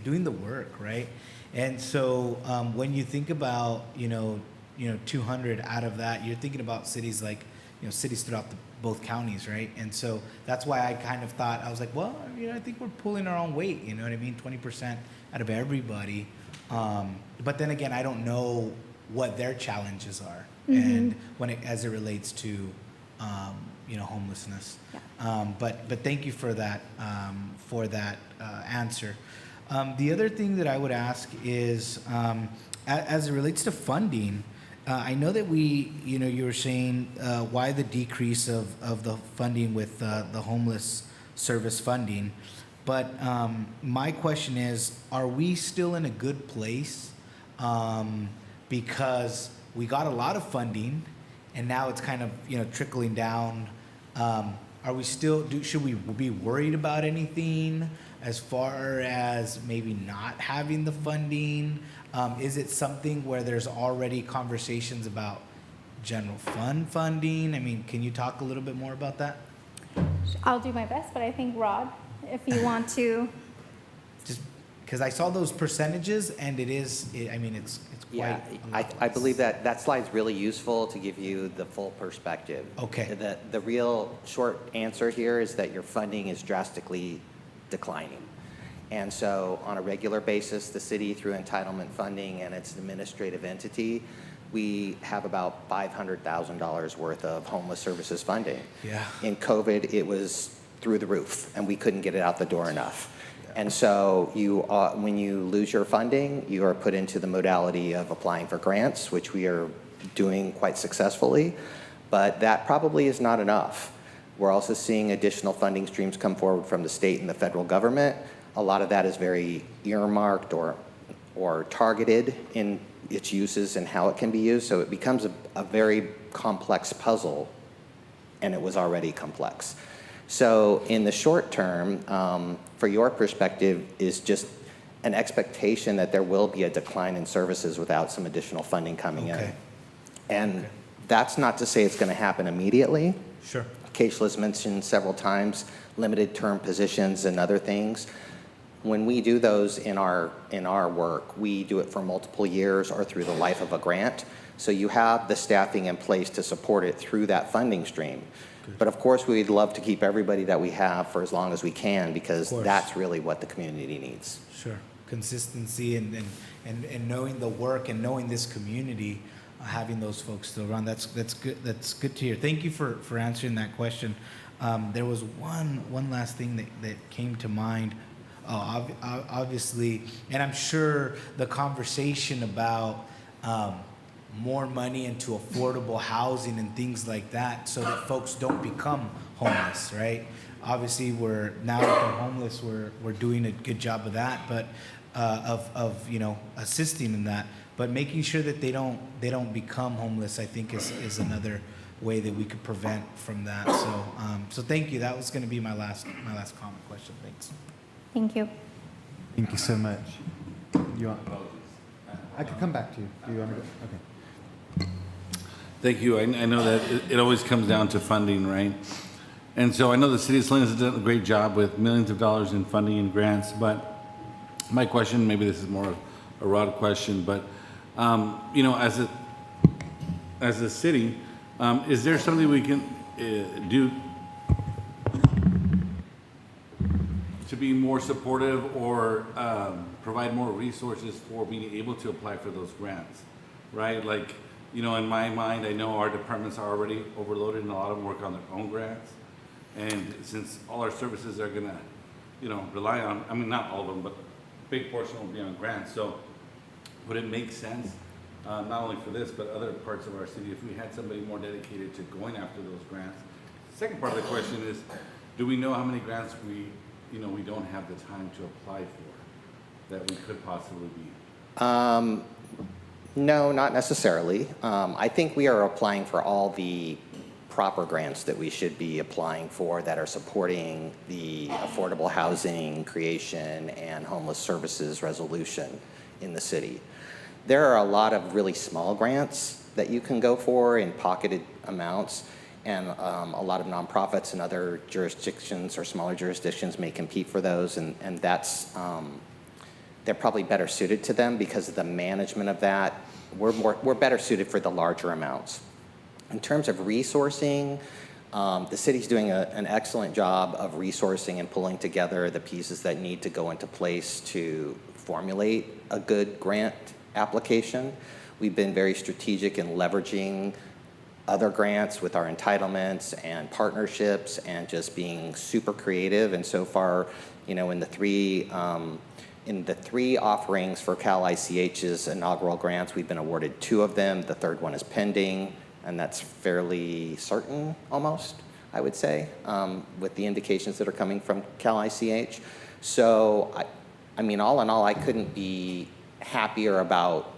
doing the work, right? And so when you think about 200 out of that, you're thinking about cities like cities throughout both counties, right? And so that's why I kind of thought, I was like, well, I think we're pulling our own weight, you know what I mean? 20% out of everybody. But then again, I don't know what their challenges are, and as it relates to homelessness. Yeah. But thank you for that answer. The other thing that I would ask is, as it relates to funding, I know that you were saying why the decrease of the funding with the homeless service funding, but my question is, are we still in a good place? Because we got a lot of funding, and now it's kind of trickling down. Are we still? Should we be worried about anything as far as maybe not having the funding? Is it something where there's already conversations about general fund funding? I mean, can you talk a little bit more about that? I'll do my best, but I think Rod, if you want to. Just because I saw those percentages, and it's Yeah, quite. I believe that slide's really useful to give you the full perspective. Okay. The real short answer here is that your funding is drastically declining. And so on a regular basis, the city, through entitlement funding and its administrative entity, we have about $500,000 worth of homeless services funding. Yeah. In COVID, it was through the roof, and we couldn't get it out the door enough. And so when you lose your funding, you are put into the modality of applying for grants, which we are doing quite successfully, but that probably is not enough. We're also seeing additional funding streams come forward from the state and the federal government. A lot of that is very earmarked or targeted in its uses and how it can be used, so it becomes a very complex puzzle, and it was already complex. So in the short term, for your perspective, is just an expectation that there will be a decline in services without some additional funding coming in. And that's not to say it's going to happen immediately. Sure. Keishla has mentioned several times limited term positions and other things. When we do those in our work, we do it for multiple years or through the life of a grant. So you have the staffing in place to support it through that funding stream. But of course, we'd love to keep everybody that we have for as long as we can, because that's really what the community needs. Sure. Consistency and knowing the work and knowing this community, having those folks still around. That's good. That's good to hear. Thank you for answering that question. There was one last thing that came to mind. Obviously, and I'm sure the conversation about more money into affordable housing and things like that, so that folks don't become homeless, right? Obviously, now that they're homeless, we're doing a good job of that, but of assisting in that. But making sure that they don't become homeless, I think is another way that we could prevent from that. So thank you. That was going to be my last comment question. Thanks. Thank you. Thank you so much. I could come back to you. Do you want to go? Okay. Thank you. I know that it always comes down to funding, right? And so I know the city of Salinas has done a great job with millions of dollars in funding and grants, but my question, maybe this is more of a Rod question, but as a city, is there something we can do? to be more supportive or provide more resources for being able to apply for those grants, right? Like, you know, in my mind, I know our departments are already overloaded and a lot of them work on their own grants. And since all our services are gonna, you know, rely on, I mean, not all of them, but a big portion will be on grants. So would it make sense, not only for this, but other parts of our city, if we had somebody more dedicated to going after those grants? The second part of the question is, do we know how many grants we don't have the time to apply for that we could possibly be? No, not necessarily. I think we are applying for all the proper grants that we should be applying for that are supporting the affordable housing creation and homeless services resolution in the city. There are a lot of really small grants that you can go for in pocketed amounts, and a lot of nonprofits in other jurisdictions or smaller jurisdictions may compete for those, and that's they're probably better suited to them because of the management of that. We're better suited for the larger amounts. In terms of resourcing, the city's doing an excellent job of resourcing and pulling together the pieces that need to go into place to formulate a good grant application. We've been very strategic in leveraging other grants with our entitlements and partnerships and just being super creative. And so far, you know, in the three offerings for Cal ICH's inaugural grants, we've been awarded 2 of them. The third one is pending, and that's fairly certain almost, I would say, with the indications that are coming from Cal ICH. So, I mean, all in all, I couldn't be happier about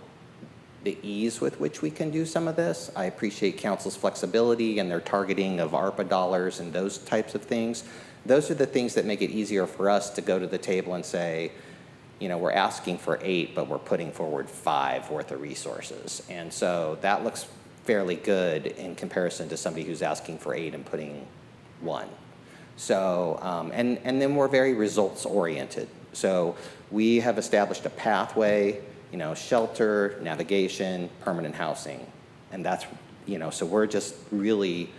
the ease with which we can do some of this. I appreciate council's flexibility and their targeting of ARPA dollars and those types of things. Those are the things that make it easier for us to go to the table and say, you know, we're asking for 8, but we're putting forward 5 worth of resources. And so that looks fairly good in comparison to somebody who's asking for 8 and putting 1. So, and then we're very results oriented. So we have established a pathway, you know, shelter, navigation, permanent housing. And that's, you know, so we're just really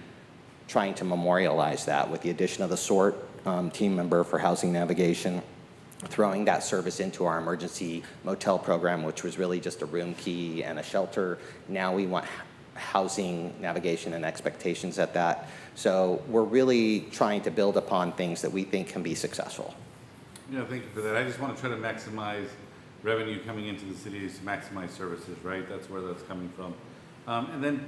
trying to memorialize that with the addition of the SORT team member for housing navigation, throwing that service into our emergency motel program, which was really just a room key and a shelter. Now we want housing navigation and expectations at that. So we're really trying to build upon things that we think can be successful. Yeah, thank you for that. I just want to try to maximize revenue coming into the city to maximize services, right? That's where that's coming from. And then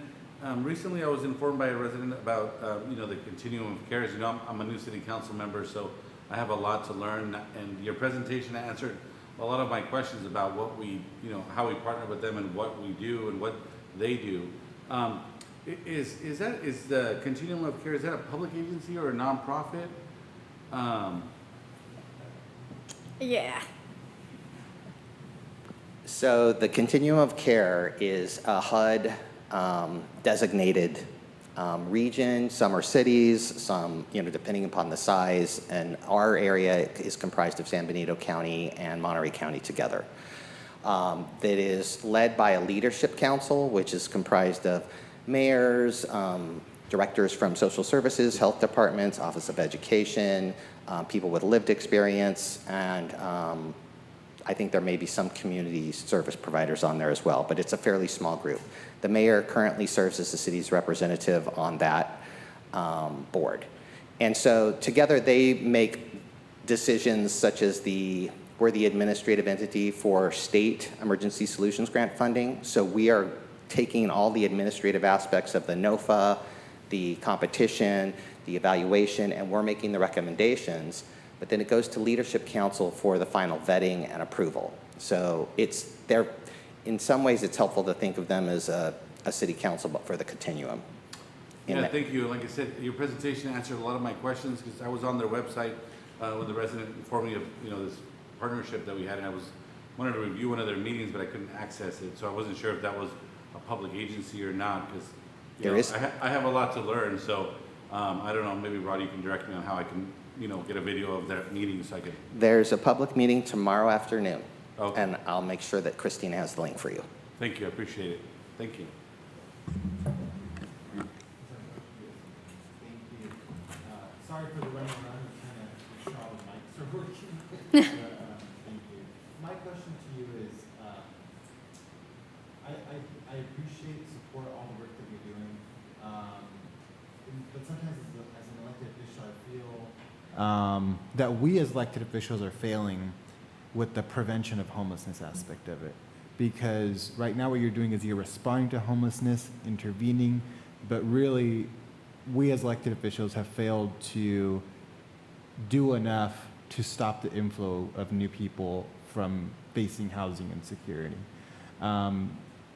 recently I was informed by a resident about, you know, the continuum of care. As you know, I'm a new city council member, so I have a lot to learn. And your presentation answered a lot of my questions about what we, you know, how we partner with them and what we do and what they do. Is the continuum of care, is that a public agency or a nonprofit? Yeah. So the continuum of care is a HUD designated region. Some are cities, some, you know, depending upon the size. And our area is comprised of San Benito County and Monterey County together. That is led by a leadership council, which is comprised of mayors, directors from social services, health departments, Office of Education, people with lived experience, and I think there may be some community service providers on there as well, but it's a fairly small group. The mayor currently serves as the city's representative on that board. And so together they make decisions such as we're the administrative entity for state emergency solutions grant funding. So we are taking all the administrative aspects of the NOFA, the competition, the evaluation, and we're making the recommendations, but then it goes to leadership council for the final vetting and approval. So in some ways it's helpful to think of them as a city council, but for the continuum. Yeah, thank you. Like I said, your presentation answered a lot of my questions because I was on their website when the resident informed me of, you know, this partnership that we had, and I wanted to review one of their meetings, but I couldn't access it, so I wasn't sure if that was a public agency or not, because I have a lot to learn. So I don't know, maybe Rod, you can direct me on how I can, you know, get a video of that meeting so I can. There's a public meeting tomorrow afternoon, Okay. and I'll make sure that Christina has the link for you. Thank you, I appreciate it. Thank you. Thank you. Sorry for the running around. sure all the mics are working. Thank you. My question to you is, I appreciate, support all the work that you're doing, but sometimes as an elected official, I feel that we as elected officials are failing with the prevention of homelessness aspect of it. Because right now what you're doing is you're responding to homelessness, intervening, but really we as elected officials have failed to do enough to stop the inflow of new people from facing housing insecurity.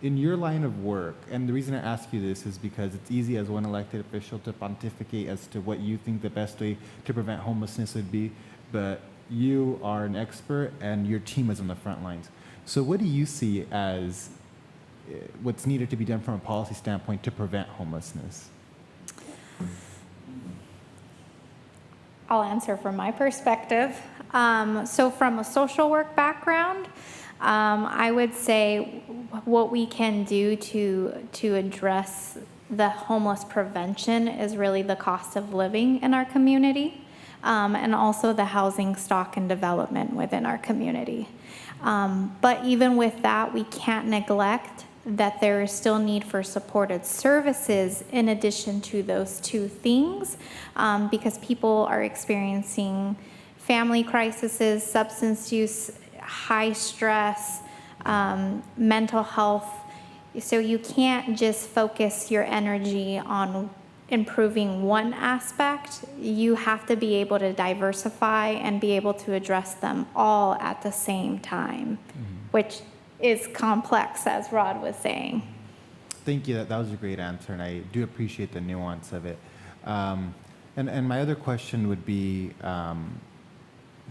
In your line of work, and the reason I ask you this is because it's easy as one elected official to pontificate as to what you think the best way to prevent homelessness would be, but you are an expert and your team is on the front lines. So what do you see as what's needed to be done from a policy standpoint to prevent homelessness? I'll answer from my perspective. So from a social work background, I would say what we can do to address the homeless prevention is really the cost of living in our community, and also the housing stock and development within our community. But even with that, we can't neglect that there is still need for supported services in addition to those two things, because people are experiencing family crises, substance use, high stress, mental health. So you can't just focus your energy on improving one aspect. You have to be able to diversify and be able to address them all at the same time, which is complex, as Rod was saying. Thank you. That was a great answer, and I do appreciate the nuance of it. And my other question would be,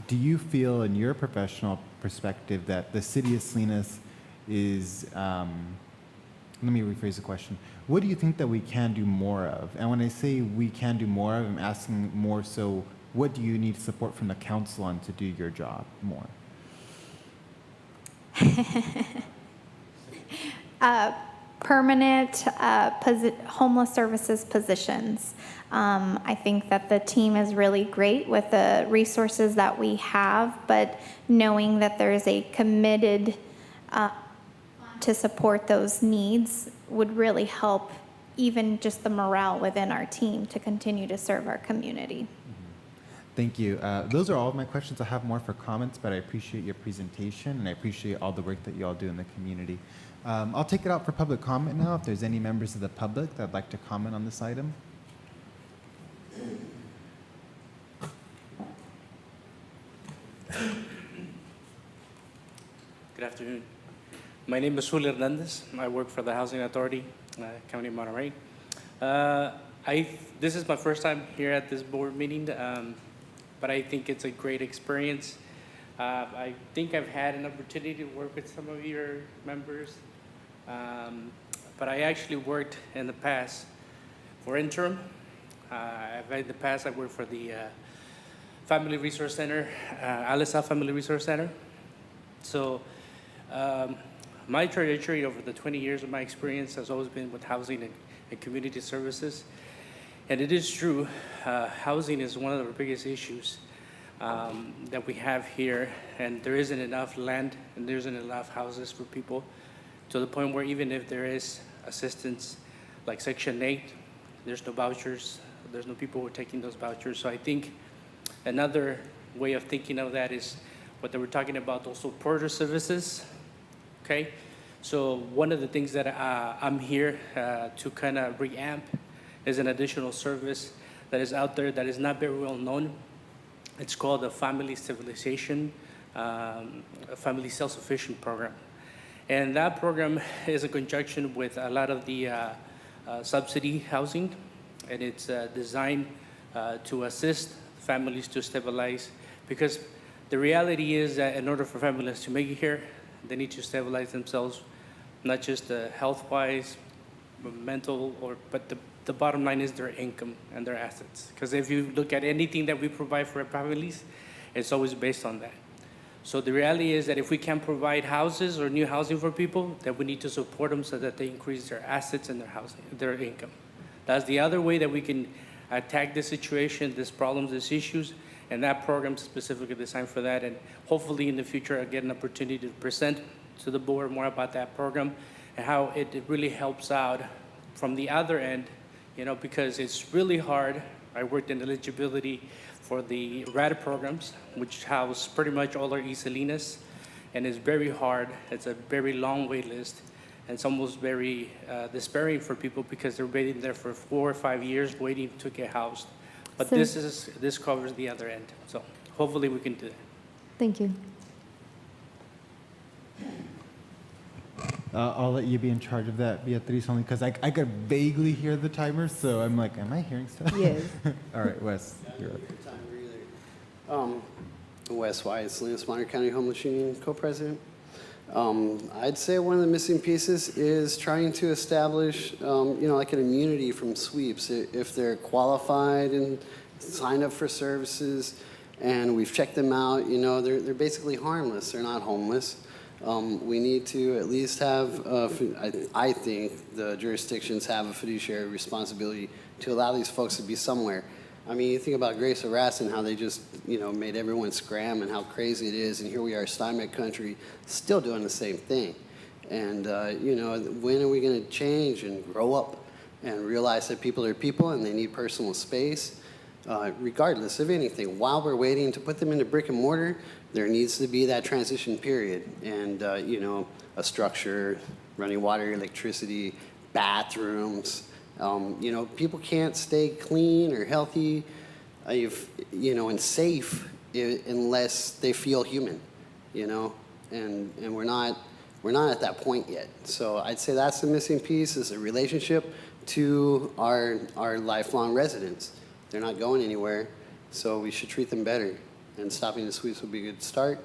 do you feel in your professional perspective that the city of Salinas is, let me rephrase the question. What do you think that we can do more of? And when I say we can do more of, I'm asking more so, what do you need support from the council on to do your job more? Permanent homeless services positions. I think that the team is really great with the resources that we have, but knowing that there is a committed to support those needs would really help even just the morale within our team to continue to serve our community. Thank you. Those are all of my questions. I have more for comments, but I appreciate your presentation and I appreciate all the work that you all do in the community. I'll take it out for public comment now if there's any members of the public that'd like to comment on this item. Good afternoon. My name is Julio Hernandez. I work for the Housing Authority, County of Monterey. This is my first time here at this board meeting, but I think it's a great experience. I think I've had an opportunity to work with some of your members, but I actually worked in the past for Interim. In the past, I worked for the Family Resource Center, Alisa Family Resource Center. So my trajectory over the 20 years of my experience has always been with housing and community services. And it is true, housing is one of the biggest issues that we have here, and there isn't enough land and there isn't enough houses for people, to the point where even if there is assistance like Section 8, there's no vouchers, there's no people who are taking those vouchers. So I think another way of thinking of that is what they were talking about, those supporter services, okay? So one of the things that I'm here to kind of reamp is an additional service that is out there that is not very well known. It's called the Family Stabilization, Family Self-Sufficient Program. And that program is in conjunction with a lot of the subsidy housing, and it's designed to assist families to stabilize, because the reality is that in order for families to make it here, they need to stabilize themselves, not just health-wise, mental, but the bottom line is their income and their assets. Because if you look at anything that we provide for our families, it's always based on that. So the reality is that if we can provide houses or new housing for people, then we need to support them so that they increase their assets and their housing, their income. That's the other way that we can attack this situation, these problems, these issues, and that program is specifically designed for that. And hopefully in the future, I get an opportunity to present to the board more about that program and how it really helps out from the other end, you know, because it's really hard. I worked in eligibility for the RAD programs, which house pretty much all our East Salinas, and it's very hard. It's a very long wait list, and it's almost very despairing for people because they're waiting there for 4 or 5 years waiting to get housed. But So- this covers the other end, so hopefully we can do that. Thank you. I'll let you be in charge of that, Beatriz, only because I could vaguely hear the timer, so I'm like, am I hearing stuff? Yes. All right, Wes, you're up. Wes White, Salinas Monterey County Homeless Union co-president. I'd say one of the missing pieces is trying to establish, like an immunity from sweeps. If they're qualified and signed up for services, and we've checked them out, they're basically harmless. They're not homeless. We need to at least have, I think the jurisdictions have a fiduciary responsibility to allow these folks to be somewhere. I mean, you think about Grace Arras and how they just, made everyone scram and how crazy it is, and here we are, Steinbeck country, still doing the same thing. And, when are we going to change and grow up and realize that people are people and they need personal space, regardless of anything? While we're waiting to put them into brick and mortar, there needs to be that transition period and, a structure, running water, electricity, bathrooms. People can't stay clean or healthy, and safe unless they feel human, and we're not at that point yet. So I'd say that's the missing piece, is a relationship to our lifelong residents. They're not going anywhere, so we should treat them better. And stopping the sweeps would be a good start,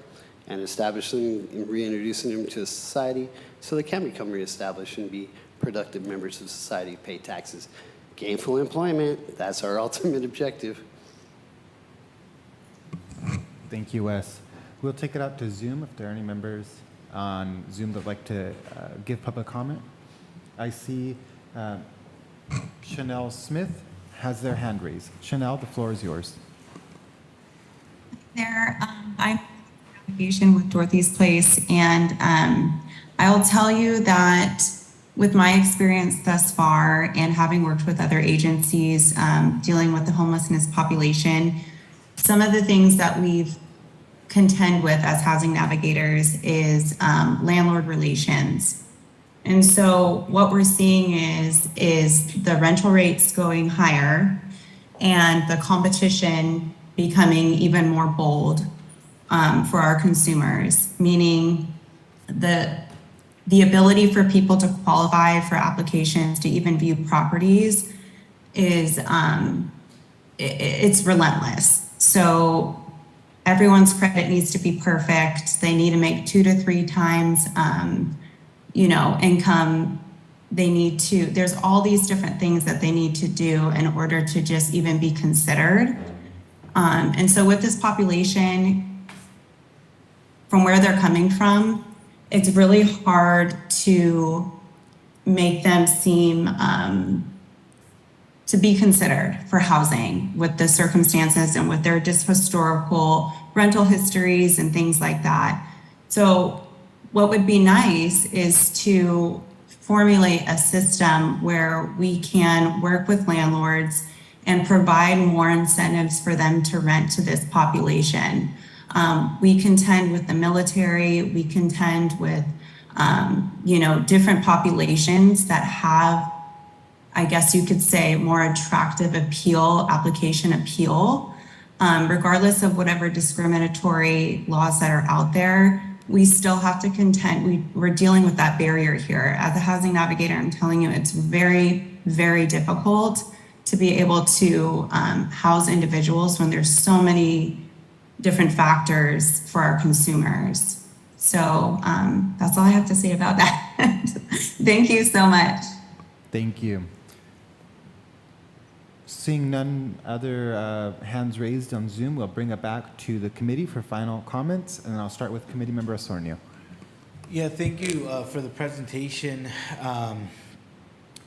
and establishing and reintroducing them to society so they can become reestablished and be productive members of society, pay taxes. Gainful employment, that's our ultimate objective. Thank you, Wes. We'll take it out to Zoom if there are any members on Zoom that would like to give public comment. I see Chanel Smith has their hand raised. Chanel, the floor is yours. There, I'm navigation with Dorothy's Place, and I will tell you that with my experience thus far and having worked with other agencies dealing with the homelessness population, some of the things that we've contend with as housing navigators is landlord relations. And so what we're seeing is the rental rates going higher and the competition becoming even more bold for our consumers, meaning the ability for people to qualify for applications to even view properties is it's relentless. So everyone's credit needs to be perfect. They need to make 2 to 3 times income. They need to, there's all these different things that they need to do in order to just even be considered. And so with this population, from where they're coming from, it's really hard to make them seem to be considered for housing with the circumstances and with their just historical rental histories and things like that. So what would be nice is to formulate a system where we can work with landlords and provide more incentives for them to rent to this population. We contend with the military, we contend with, different populations that have, I guess you could say, more attractive application appeal. Regardless of whatever discriminatory laws that are out there, we still have to contend, we're dealing with that barrier here. As a housing navigator, I'm telling you, it's very, very difficult to be able to house individuals when there's so many different factors for our consumers. So that's all I have to say about that. Thank you so much. Thank you. Seeing none other hands raised on Zoom, we'll bring it back to the committee for final comments, and I'll start with Committee Member Osornio. Yeah, thank you for the presentation.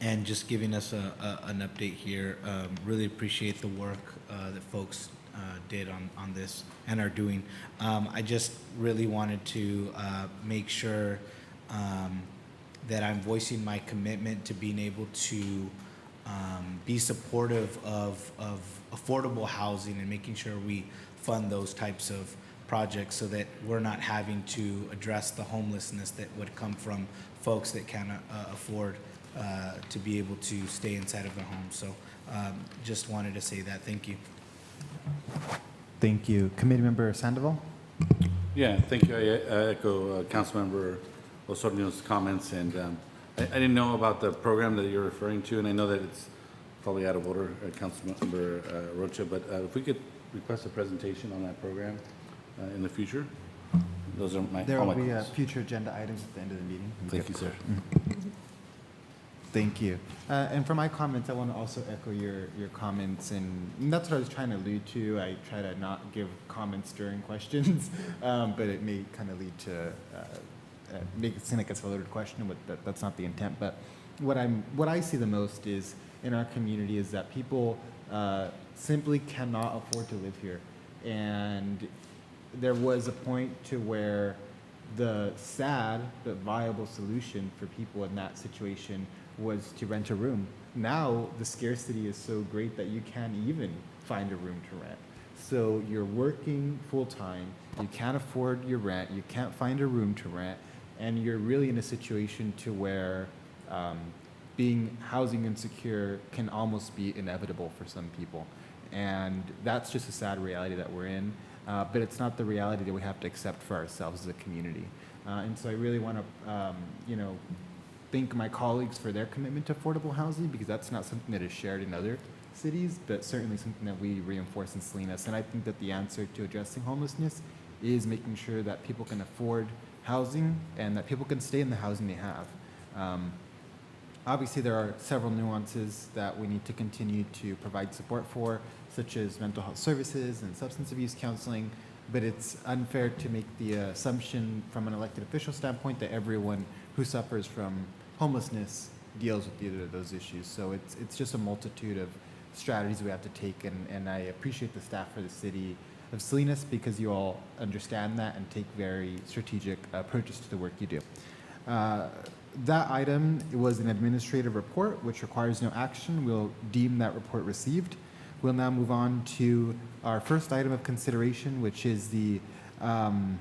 and just giving us an update here. Really appreciate the work that folks did on this and are doing. I just really wanted to make sure that I'm voicing my commitment to being able to be supportive of affordable housing and making sure we fund those types of projects so that we're not having to address the homelessness that would come from folks that cannot afford to be able to stay inside of their homes. So just wanted to say that. Thank you. Thank you. Committee Member Sandoval? Yeah, thank you. I echo Councilmember Osornio's comments, and I didn't know about the program that you're referring to, and I know that it's probably out of order, Councilmember Rocha, but if we could request a presentation on that program in the future. Those are There all will my be comments. future agenda items at the end of the meeting. Thank you, sir. Thank you. And for my comments, I want to also echo your comments, and that's what I was trying to allude to. I try to not give comments during questions, but it may kind of lead to make it seem like it's a loaded question, but that's not the intent. But what I see the most is in our community is that people simply cannot afford to live here, and there was a point to where the sad but viable solution for people in that situation was to rent a room. Now the scarcity is so great that you can't even find a room to rent. So you're working full-time, you can't afford your rent, you can't find a room to rent, and you're really in a situation to where being housing insecure can almost be inevitable for some people. And that's just a sad reality that we're in. But it's not the reality that we have to accept for ourselves as a community. And so I really want to, thank my colleagues for their commitment to affordable housing, because that's not something that is shared in other cities, but certainly something that we reinforce in Salinas. And I think that the answer to addressing homelessness is making sure that people can afford housing and that people can stay in the housing they have. Obviously, there are several nuances that we need to continue to provide support for, such as mental health services and substance abuse counseling, but it's unfair to make the assumption from an elected official standpoint that everyone who suffers from homelessness deals with either of those issues. So it's just a multitude of strategies we have to take, and I appreciate the staff for the city of Salinas because you all understand that and take very strategic approaches to the work you do. That item was an administrative report, which requires no action. We'll deem that report received. We'll now move on to our first item of consideration, which is the, I'm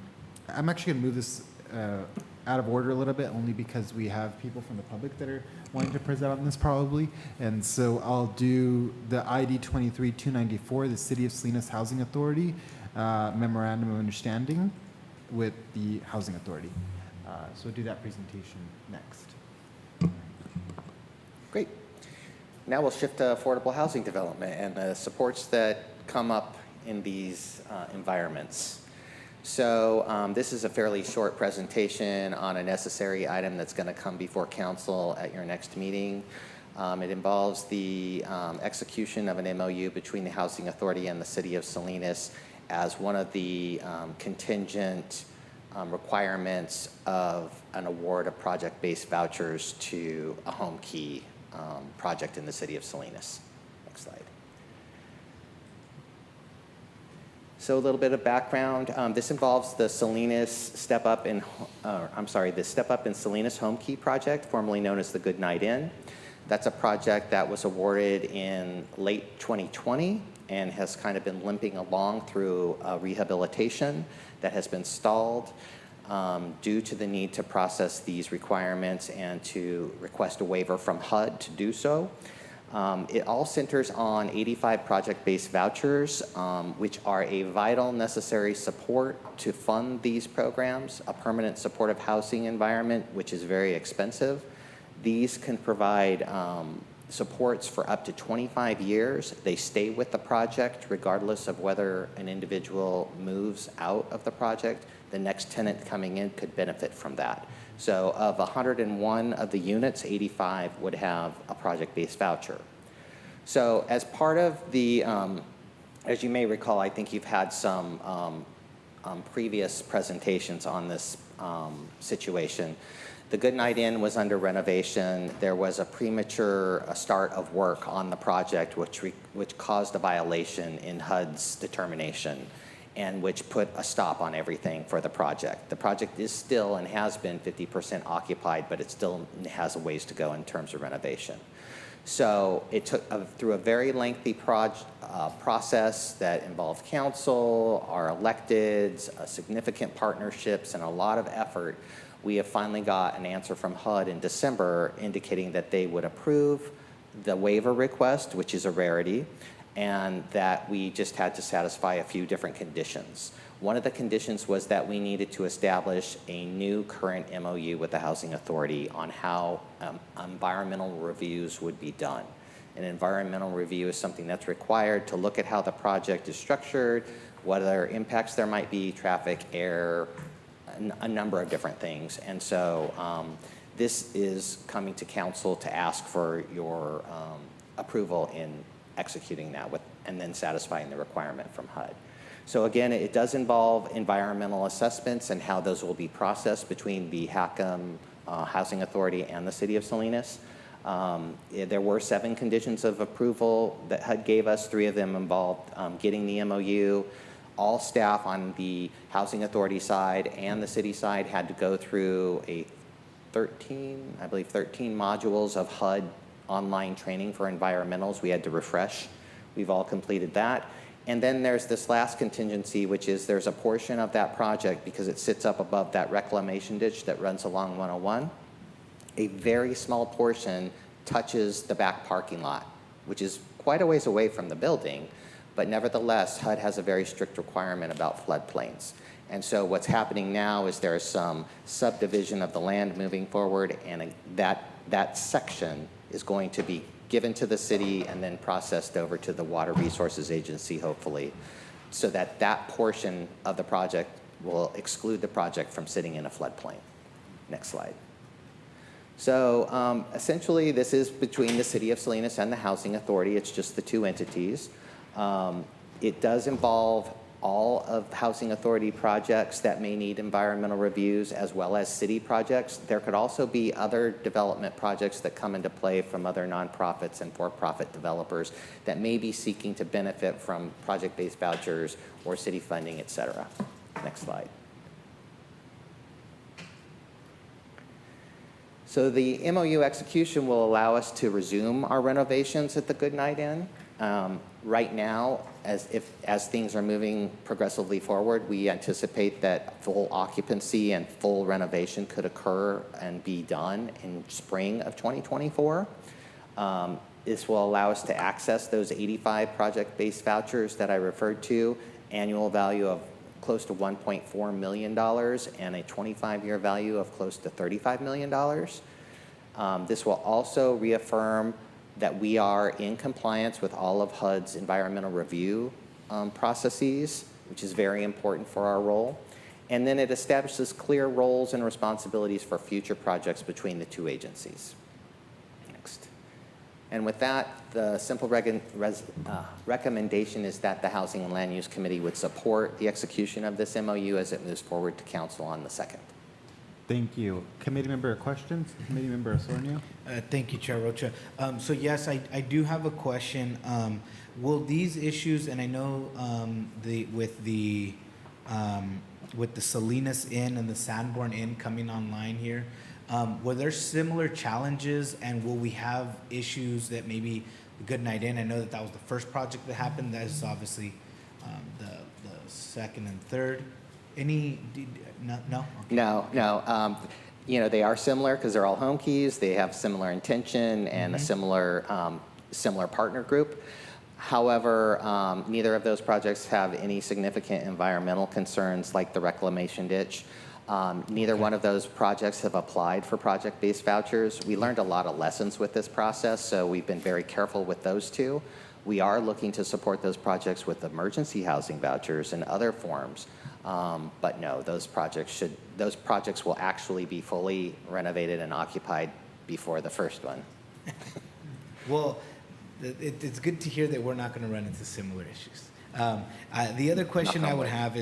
actually going to move this out of order a little bit, only because we have people from the public that are wanting to present on this probably. And so I'll do the ID 23-294, the City of Salinas Housing Authority, Memorandum of Understanding with the Housing Authority. So we'll do that presentation next. Great. Now we'll shift to affordable housing development and the supports that come up in these environments. So this is a fairly short presentation on a necessary item that's going to come before council at your next meeting. It involves the execution of an MOU between the Housing Authority and the City of Salinas as one of the contingent requirements of an award of project-based vouchers to a home key project in the City of Salinas. Next slide. So a little bit of background. This involves the Salinas Step Up in, the Step Up in Salinas Home Key project, formerly known as the Good Night Inn. That's a project that was awarded in late 2020 and has kind of been limping along through rehabilitation that has been stalled due to the need to process these requirements and to request a waiver from HUD to do so. It all centers on 85 project-based vouchers, which are a vital, necessary support to fund these programs, a permanent supportive housing environment, which is very expensive. These can provide supports for up to 25 years. They stay with the project regardless of whether an individual moves out of the project. The next tenant coming in could benefit from that. So of 101 of the units, 85 would have a project-based voucher. So as part of the, as you may recall, I think you've had some previous presentations on this situation. The Goodnight Inn was under renovation. There was a premature start of work on the project, which caused a violation in HUD's determination, and which put a stop on everything for the project. The project is still and has been 50% occupied, but it still has a ways to go in terms of renovation. So it took through a very lengthy process that involved council, our electeds, significant partnerships, and a lot of effort. We have finally got an answer from HUD in December indicating that they would approve the waiver request, which is a rarity, and that we just had to satisfy a few different conditions. One of the conditions was that we needed to establish a new current MOU with the Housing Authority on how environmental reviews would be done. An environmental review is something that's required to look at how the project is structured, what other impacts there might be, traffic, air, a number of different things. And so this is coming to council to ask for your approval in executing that and then satisfying the requirement from HUD. So again, it does involve environmental assessments and how those will be processed between the HACM Housing Authority and the City of Salinas. There were 7 conditions of approval that HUD gave us. 3 of them involved getting the MOU. All staff on the Housing Authority side and the city side had to go through a 13 modules of HUD online training for environmentals. We had to refresh. We've all completed that. And then there's this last contingency, which is there's a portion of that project, because it sits up above that reclamation ditch that runs along 101. A very small portion touches the back parking lot, which is quite a ways away from the building. But nevertheless, HUD has a very strict requirement about floodplains. And so what's happening now is there's some subdivision of the land moving forward, and that section is going to be given to the city and then processed over to the Water Resources Agency, hopefully, so that that portion of the project will exclude the project from sitting in a floodplain. Next slide. So essentially, this is between the City of Salinas and the Housing Authority. It's just the 2 entities. It does involve all of Housing Authority projects that may need environmental reviews, as well as city projects. There could also be other development projects that come into play from other nonprofits and for-profit developers that may be seeking to benefit from project-based vouchers or city funding, et cetera. Next slide. So the MOU execution will allow us to resume our renovations at the Goodnight Inn. Right now, as things are moving progressively forward, we anticipate that full occupancy and full renovation could occur and be done in spring of 2024. This will allow us to access those 85 project-based vouchers that I referred to, annual value of close to $1.4 million and a 25-year value of close to $35 million. This will also reaffirm that we are in compliance with all of HUD's environmental review processes, which is very important for our role. And then it establishes clear roles and responsibilities for future projects between the 2 agencies. Next. And with that, the simple recommendation is that the Housing and Land Use Committee would support the execution of this MOU as it moves forward to council on the 2nd. Thank you. Committee member questions? Committee member Osornio? Thank you, Chair Rocha. So yes, I do have a question. Will these issues, and I know with the Salinas Inn and the Sanborn Inn coming online here, were there similar challenges, and will we have issues that maybe the Goodnight Inn, I know that was the first project that happened, that is obviously the second and third. No? Okay. No. You know, they are similar because they're all home keys. They have similar intention and a similar partner group. However, neither of those projects have any significant environmental concerns like the reclamation ditch. Neither one of those projects have applied for project-based vouchers. We learned a lot of lessons with this process, so we've been very careful with those 2. We are looking to support those projects with emergency housing vouchers and other forms. But no, those projects will actually be fully renovated and occupied before the first one. Well, it's good to hear that we're not going to run into similar issues. The other question Knock I on would wood. have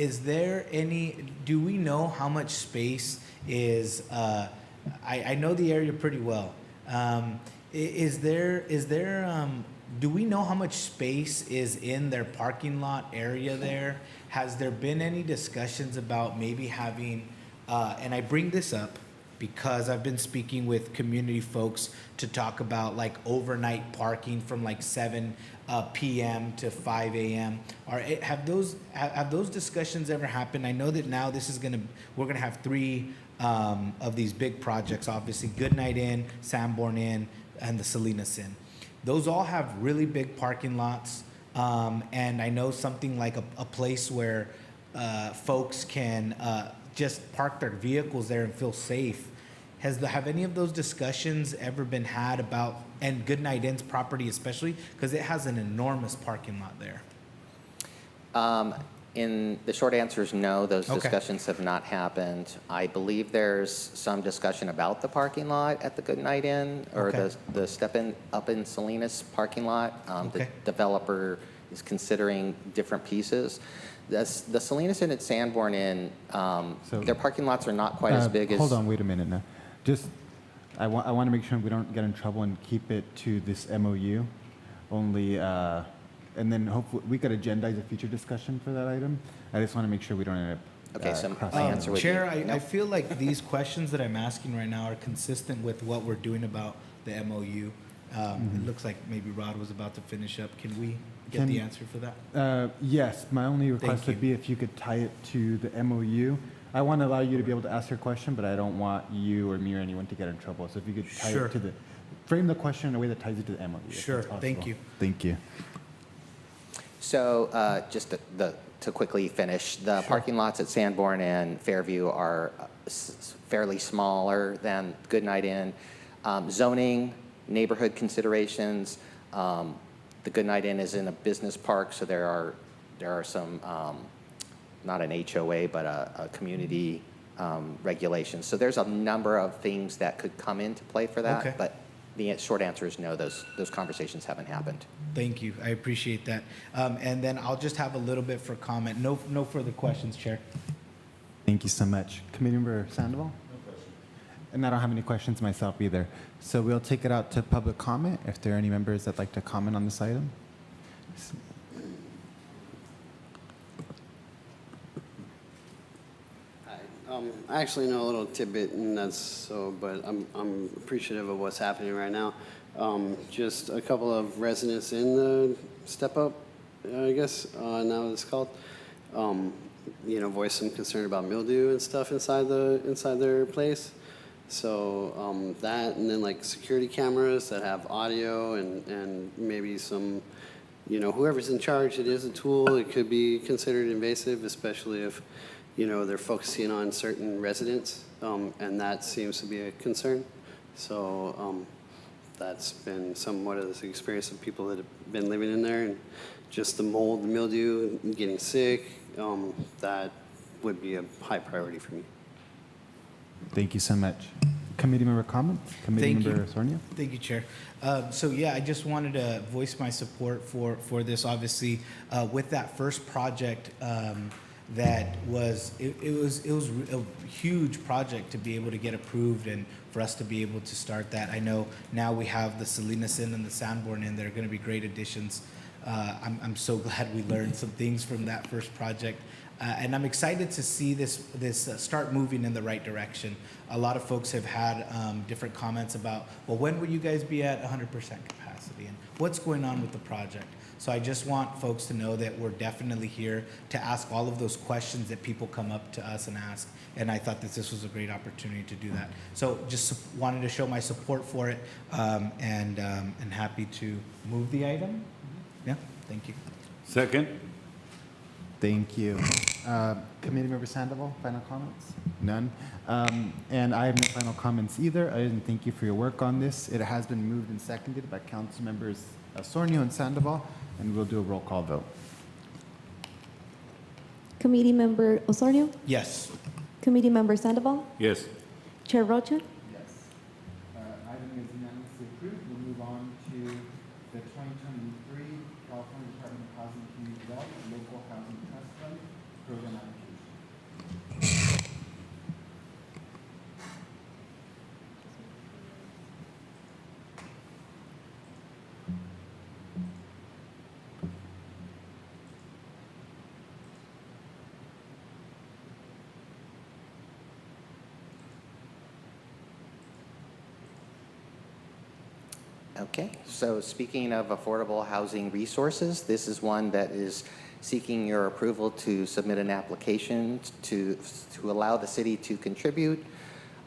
is there any, do we know how much space is, I know the area pretty well. Is there, do we know how much space is in their parking lot area there? Has there been any discussions about maybe having, and I bring this up because I've been speaking with community folks to talk about like overnight parking from like 7 p.m. to 5 a.m. Have those discussions ever happened? I know that now we're gonna have 3 of these big projects, obviously, Goodnight Inn, Sanborn Inn, and the Salinas Inn. Those all have really big parking lots, and I know something like a place where folks can just park their vehicles there and feel safe. Have any of those discussions ever been had about, and Goodnight Inn's property especially, because it has an enormous parking lot there? In the short answer is no, those Okay. discussions have not happened. I believe there's some discussion about the parking lot at the Goodnight Inn, or Okay. the step in up in Salinas parking lot. The Okay. developer is considering different pieces. The Salinas Inn and Sanborn Inn, So- their parking lots are not quite as big as. Hold on, wait a minute now. I want to make sure we don't get in trouble and keep it to this MOU. Only, and then hopefully we could agendize a future discussion for that item. I just want to make sure we don't end up. Okay, so crossing my over. answer would Chair, be I feel like these questions that I'm asking right now are consistent with what we're doing about the MOU. It looks like maybe Rod was about to finish up. Can we get the Can- answer for that? Yes, my only request you. would be if you could tie it to the MOU. I want to allow you to be able to ask your question, but I don't want you or me or anyone to get in trouble. So if you could tie Sure. it to frame the question in a way that ties it to the MOU. if Sure, that's possible. thank you. Thank you. So just to quickly finish, the parking lots at Sanborn and Fairview are fairly smaller than Goodnight Inn. Zoning, neighborhood considerations, the Goodnight Inn is in a business park, so there are some, not an HOA, but a community regulations. So there's a number of things that could come into play for that. Okay. But the short answer is no, those conversations haven't happened. Thank you, I appreciate that. And then I'll just have a little bit for comment. No further questions, Chair. Thank you so much. Committee Member Sandoval? No question. And I don't have any questions myself either. So we'll take it out to public comment if there are any members that'd like to comment on this item. I actually know a little tidbit, and but I'm appreciative of what's happening right now. Just a couple of residents in the step up, I guess, now it's called, voiced some concern about mildew and stuff inside their place. So that, and then like security cameras that have audio and maybe some, whoever's in charge, it is a tool. It could be considered invasive, especially if, they're focusing on certain residents, and that seems to be a concern. So that's been somewhat of the experience of people that have been living in there, and just the mold, the mildew, and getting sick, that would be a high priority for me. Thank you so much. Committee member comments? Committee Thank you. member Sornia? Thank you, Chair. So yeah, I just wanted to voice my support for this. Obviously, with that first project, that was it was a huge project to be able to get approved and for us to be able to start that. I know now we have the Salinas Inn and the Sanborn Inn. They're going to be great additions. I'm so glad we learned some things from that first project. And I'm excited to see this start moving in the right direction. A lot of folks have had different comments about, well, when will you guys be at 100% capacity, and what's going on with the project? So I just want folks to know that we're definitely here to ask all of those questions that people come up to us and ask. And I thought that this was a great opportunity to do that. So just wanted to show my support for it, and happy to move the item. Yeah, thank you. Second. Thank you. Committee member Sandoval, final comments? None. And I have no final comments either. I didn't thank you for your work on this. It has been moved and seconded by council members Sornio and Sandoval, and we'll do a roll call vote. Committee Member Osornio? Yes. Committee Member Sandoval? Yes. Chair Rocha? Yes. Item is unanimously approved. We'll move on to the 2023 California Department of Housing Housing Trust Fund program application. Okay, so speaking of affordable housing resources, this is one that is seeking your approval to submit an application to allow the city to contribute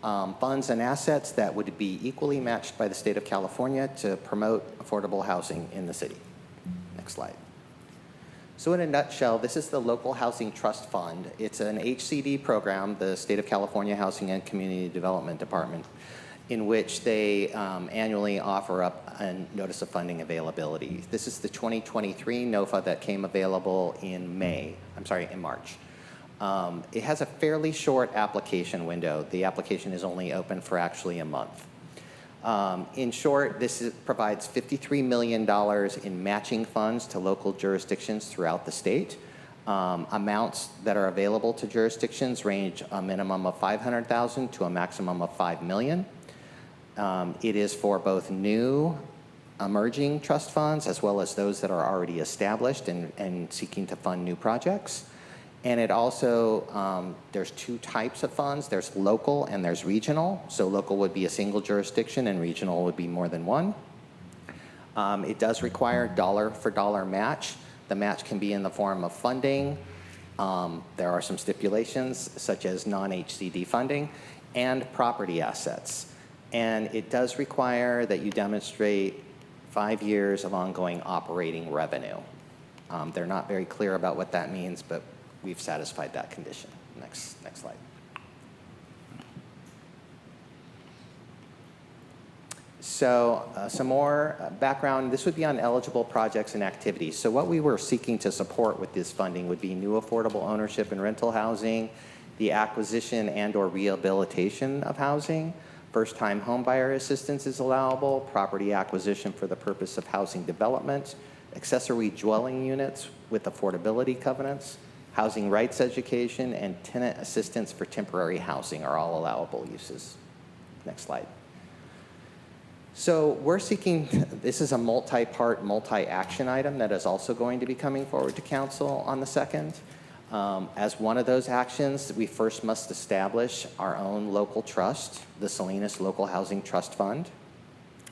funds and assets that would be equally matched by the state of California to promote affordable housing in the city. Next slide. So in a nutshell, this is the Local Housing Trust Fund. It's an HCD program, the State of California Housing and Community Development Department, in which they annually offer up a notice of funding availability. This is the 2023 NOFA that came available in March. It has a fairly short application window. The application is only open for actually a month. In short, provides $53 million in matching funds to local jurisdictions throughout the state. Amounts that are available to jurisdictions range a minimum of $500,000 to a maximum of $5 million. It is for both new emerging trust funds as well as those that are already established and seeking to fund new projects. And it also, there's two types of funds. There's local and there's regional. So local would be a single jurisdiction and regional would be more than one. It does require dollar for dollar match. The match can be in the form of funding. There are some stipulations such as non-HCD funding and property assets. And it does require that you demonstrate 5 years of ongoing operating revenue. They're not very clear about what that means, but we've satisfied that condition. Next slide. So some more background. This would be on eligible projects and activities. So what we were seeking to support with this funding would be new affordable ownership and rental housing, the acquisition and or rehabilitation of housing, first-time homebuyer assistance is allowable, property acquisition for the purpose of housing development, accessory dwelling units with affordability covenants, housing rights education, and tenant assistance for temporary housing are all allowable uses. Next slide. So we're seeking, this is a multi-part, multi-action item that is also going to be coming forward to council on the 2nd. As one of those actions, we first must establish our own local trust, the Salinas Local Housing Trust Fund.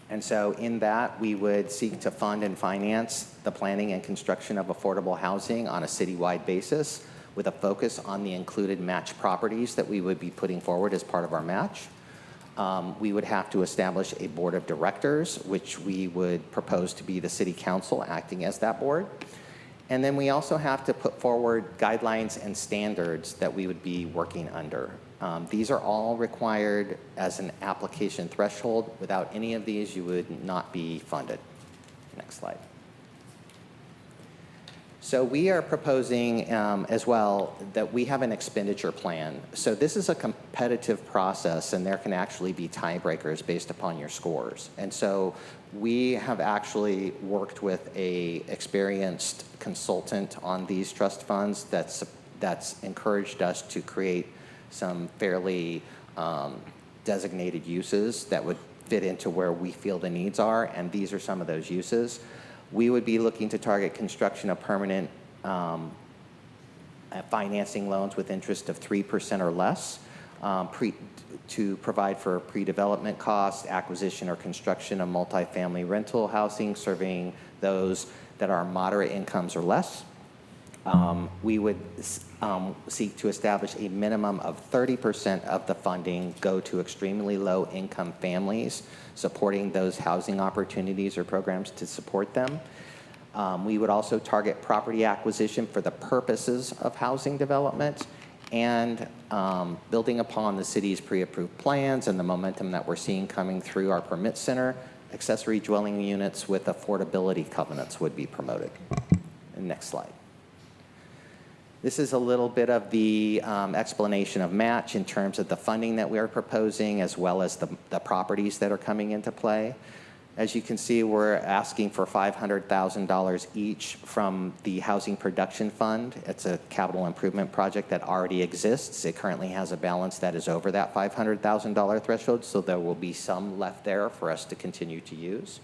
And so in that, we would seek to fund and finance the planning and construction of affordable housing on a citywide basis with a focus on the included match properties that we would be putting forward as part of our match. We would have to establish a board of directors, which we would propose to be the city council acting as that board. And then we also have to put forward guidelines and standards that we would be working under. These are all required as an application threshold. Without any of these, you would not be funded. Next slide. So we are proposing as well that we have an expenditure plan. So this is a competitive process, and there can actually be tiebreakers based upon your scores. And so we have actually worked with a experienced consultant on these trust funds that's encouraged us to create some fairly designated uses that would fit into where we feel the needs are, and these are some of those uses. We would be looking to target construction of permanent financing loans with interest of 3% or less, to provide for pre-development costs, acquisition or construction of multifamily rental housing, serving those that are moderate incomes or less. We would seek to establish a minimum of 30% of the funding go to extremely low income families, supporting those housing opportunities or programs to support them. We would also target property acquisition for the purposes of housing development and building upon the city's pre-approved plans and the momentum that we're seeing coming through our permit center, accessory dwelling units with affordability covenants would be promoted. And next slide. This is a little bit of the explanation of match in terms of the funding that we are proposing, as well as the properties that are coming into play. As you can see, we're asking for $500,000 each from the Housing Production Fund. It's a capital improvement project that already exists. It currently has a balance that is over that $500,000 threshold, so there will be some left there for us to continue to use.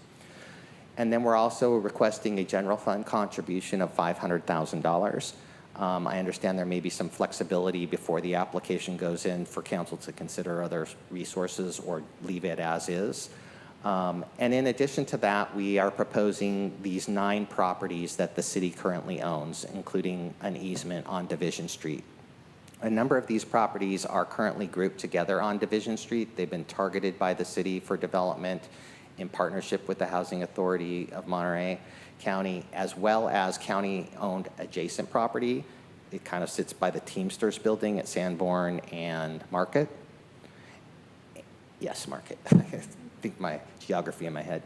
And then we're also requesting a general fund contribution of $500,000. I understand there may be some flexibility before the application goes in for council to consider other resources or leave it as is. And in addition to that, we are proposing these 9 properties that the city currently owns, including an easement on Division Street. A number of these properties are currently grouped together on Division Street. They've been targeted by the city for development in partnership with the Housing Authority of Monterey County, as well as county-owned adjacent property. It kind of sits by the Teamsters building at Sanborn and Market. Yes, Market. I think my geography in my head.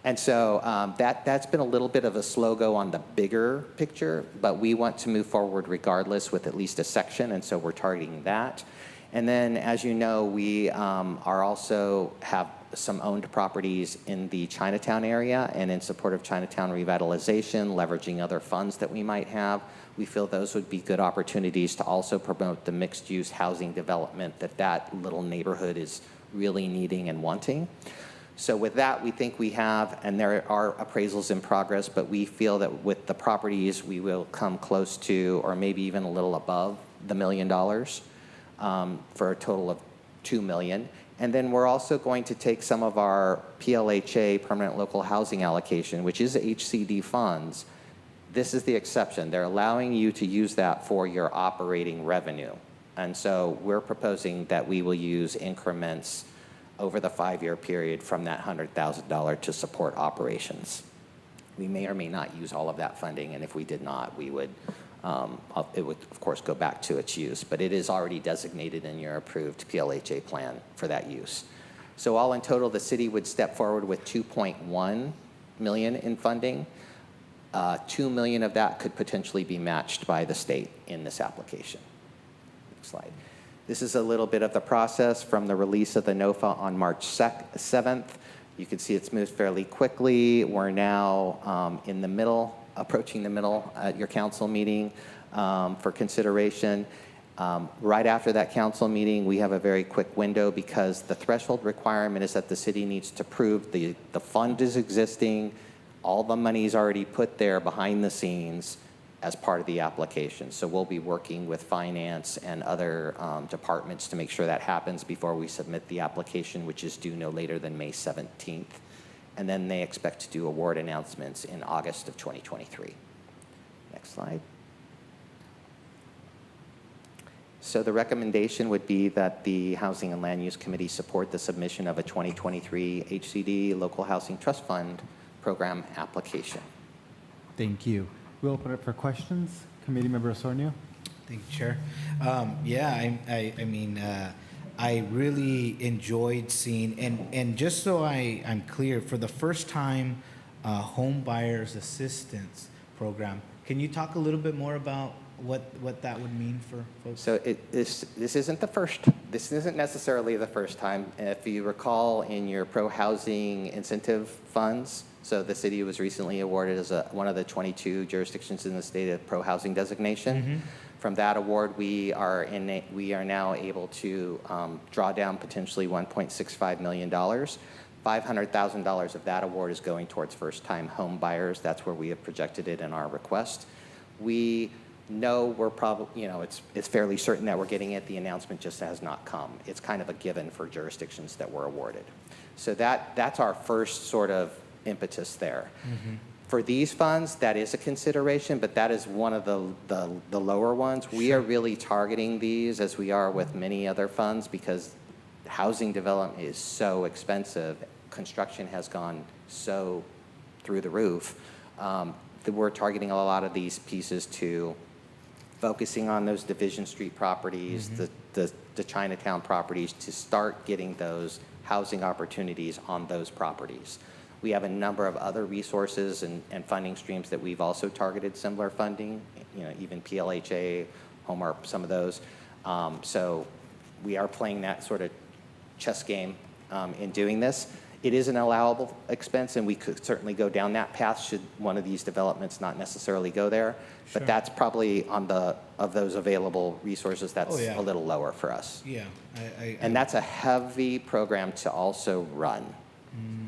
And so that's been a little bit of a slow go on the bigger picture, but we want to move forward regardless with at least a section, and so we're targeting that. And then, as you know, we are also have some owned properties in the Chinatown area, and in support of Chinatown revitalization, leveraging other funds that we might have. We feel those would be good opportunities to also promote the mixed-use housing development that little neighborhood is really needing and wanting. So with that, we think we have, and there are appraisals in progress, but we feel that with the properties, we will come close to, or maybe even a little above, the $1 million for a total of $2 million. And then we're also going to take some of our PLHA, permanent local housing allocation, which is HCD funds. This is the exception. They're allowing you to use that for your operating revenue. And so we're proposing that we will use increments over the 5-year period from that $100,000 to support operations. We may or may not use all of that funding, and if we did not, we would, it would, of course, go back to its use. But it is already designated in your approved PLHA plan for that use. So all in total, the city would step forward with $2.1 million in funding. $2 million of that could potentially be matched by the state in this application. Next slide. This is a little bit of the process from the release of the NOFA on March 7th. You can see it's moved fairly quickly. We're now in the middle, approaching the middle at your council meeting for consideration. Right after that council meeting, we have a very quick window because the threshold requirement is that the city needs to prove the fund is existing, all the money is already put there behind the scenes as part of the application. So we'll be working with finance and other departments to make sure that happens before we submit the application, which is due no later than May 17th. And then they expect to do award announcements in August of 2023. Next slide. So the recommendation would be that the Housing and Land Use Committee support the submission of a 2023 HCD Local Housing Trust Fund program application. Thank you. We'll open it for questions. Committee Member Osornio. Thank you, Chair. I mean, I really enjoyed seeing, and just so I'm clear, for the first time, home buyers assistance program. Can you talk a little bit more about what that would mean for folks? So this isn't the first. This isn't necessarily the first time. If you recall, in your pro-housing incentive funds, so the city was recently awarded as one of the 22 jurisdictions in the state of pro-housing designation. Mm-hmm. From that award, we are now able to draw down potentially $1.65 million. $500,000 of that award is going towards first-time home buyers. That's where we have projected it in our request. We know we're probably, it's fairly certain that we're getting it. The announcement just has not come. It's kind of a given for jurisdictions that were awarded. So that's our first sort of impetus there. Mm-hmm. For these funds, that is a consideration, but that is one of the lower ones. Sure. We are really targeting these as we are with many other funds because housing development is so expensive. Construction has gone so through the roof that we're targeting a lot of these pieces to focusing on those Division Street properties, mm-hmm. the Chinatown properties, to start getting those housing opportunities on those properties. We have a number of other resources and funding streams that we've also targeted similar funding, even PLHA, HOMARP, some of those. So we are playing that sort of chess game in doing this. It is an allowable expense, and we could certainly go down that path should one of these developments not necessarily go there. Sure. But that's probably of those available resources, that's Oh, yeah. a little lower for us. Yeah, And that's a heavy program to also run.